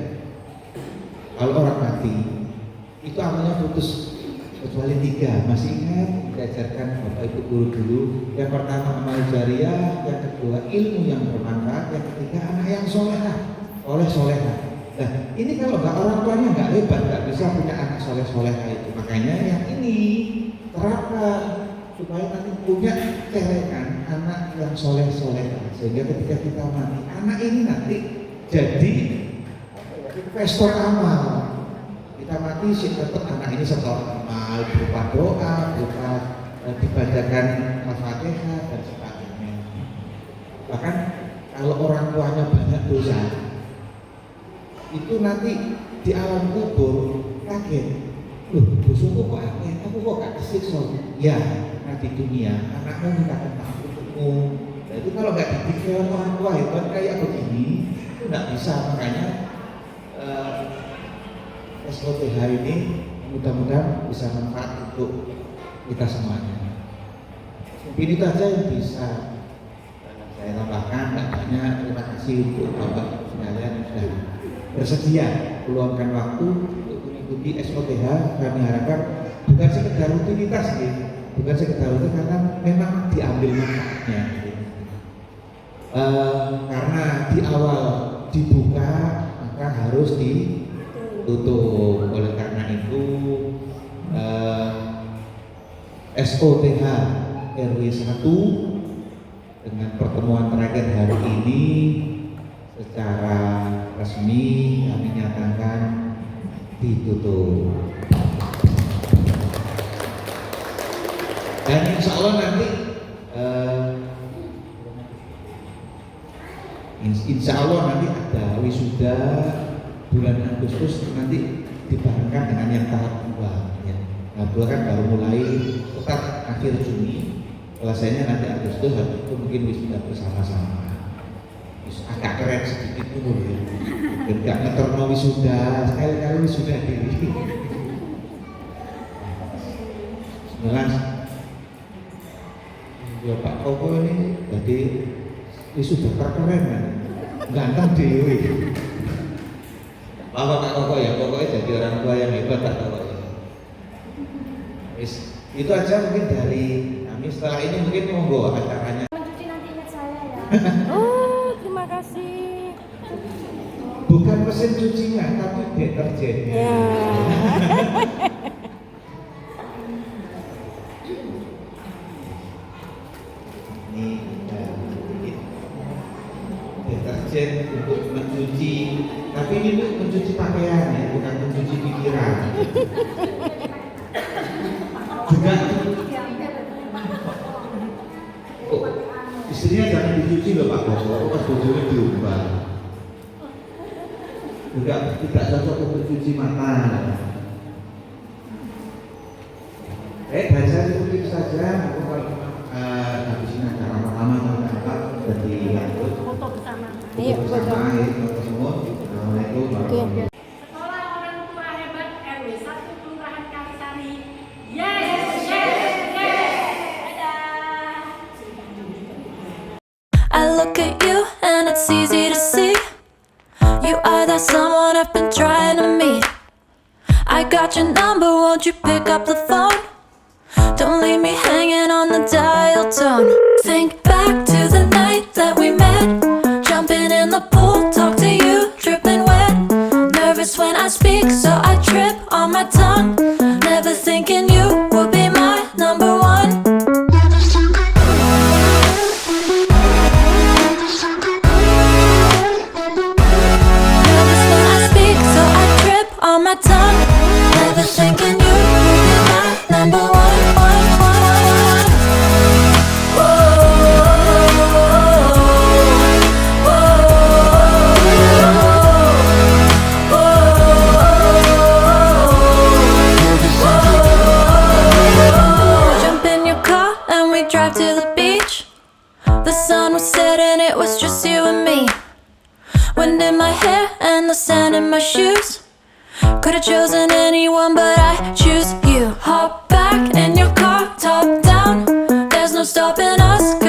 Kalau orang mati itu amalnya putus kecuali 3. Masih ingat diajarkan Bapak Ibu guru dulu. Yang pertama amal jariah, yang kedua ilmu yang bermanfaat, yang ketiga anak yang solehah, solehah. Nah ini kalau nggak orang tuanya nggak hebat, nggak bisa punya anak solehah itu. Makanya yang ini terapkan supaya nanti punya celengan anak yang solehah, sehingga ketika kita mati anak ini nanti jadi investor amal. Kita mati sih tetap anak ini setor amal berupa doa, berupa dibacakan Al-Fatihah dan sebagainya. Bahkan kalau orang tuanya banyak dosa, itu nanti di alam kubur kaget. Loh, dosaku kok aneh, aku kok gak kesiksa? Ya, nah di dunia anakmu mintakan maaf untukmu. Nah itu kalau gak dipikir orang tua hebat kayak begini, itu gak bisa. Makanya SOTH ini mudah-mudahan bisa manfaat untuk kita semuanya. Mungkin itu aja yang bisa saya tambahkan. Banyak terima kasih untuk Bapak sekalian yang sudah bersedia meluangkan waktu untuk mengikuti SOTH. Kami harapkan bukan sekedar rutinitas gitu, bukan sekedar rutinitas karena memang diambil manfaatnya gitu. Karena di awal dibuka maka harus ditutup. Oleh karena itu SOTH RW 1 dengan pertemuan terakhir hari ini secara resmi kami nyatakan ditutup. Dan insya Allah nanti insya Allah nanti ada wisuda bulan Agustus nanti dibarengkan dengan yang tahap 2 ya. Nah, 2 kan baru mulai tetap akhir Juni, selesainya nanti Agustus, habis itu mungkin wisuda bersama-sama. Agak keren sedikit dulu ya. Enggak ngeterno wisuda, sekali-kali wisuda diri. Jelas. Ya Pak Koko ini jadi wisuda terkeren kan. Ganteng dewe. Apa tak rokok ya, pokoknya jadi orang tua yang hebat tak rokoknya. Itu aja mungkin dari kami. Setelah ini mungkin monggo acaranya. Mencuci nanti ingat saya ya. Oh, terima kasih. Bukan mesin cucinya, tapi deterjennya. Ya. Ini deterjen untuk mencuci, tapi ini untuk mencuci pakaian ya, bukan mencuci pikiran. Juga istrinya jangan dicuci loh Pak Boso, pas bojone diubah. Juga tidak cocok untuk cuci mata. Dari saya seperti itu saja. Aku kalau habisin acara pertama dan dilanjut Foto bersama. Ayo, foto bersama. Foto semua. Assalamualaikum warahmatullahi wabarakatuh. Sekolah Orang Tua Hebat RW 1 Kelurahan Kalisari. Yes, yes, yes. Dadah. I look at you and it's easy to see you are that someone I've been trying to meet. I got your number, won't you pick up the phone? Don't leave me hanging on the dial tone. Think back to the night that we met, jumping in the pool, talk to you, dripping wet. Nervous when I speak, so I trip on my tongue. Never thinking you would be my number one. Nervous when I speak, so I trip on my tongue. Never thinking you would be my number one. Jump in your car and we drive to the beach. The sun was setting, it was just you and me. Wind in my hair and the sand in my shoes. Could've chosen anyone, but I choose you. Hop back in your car, top down. There's no stopping us.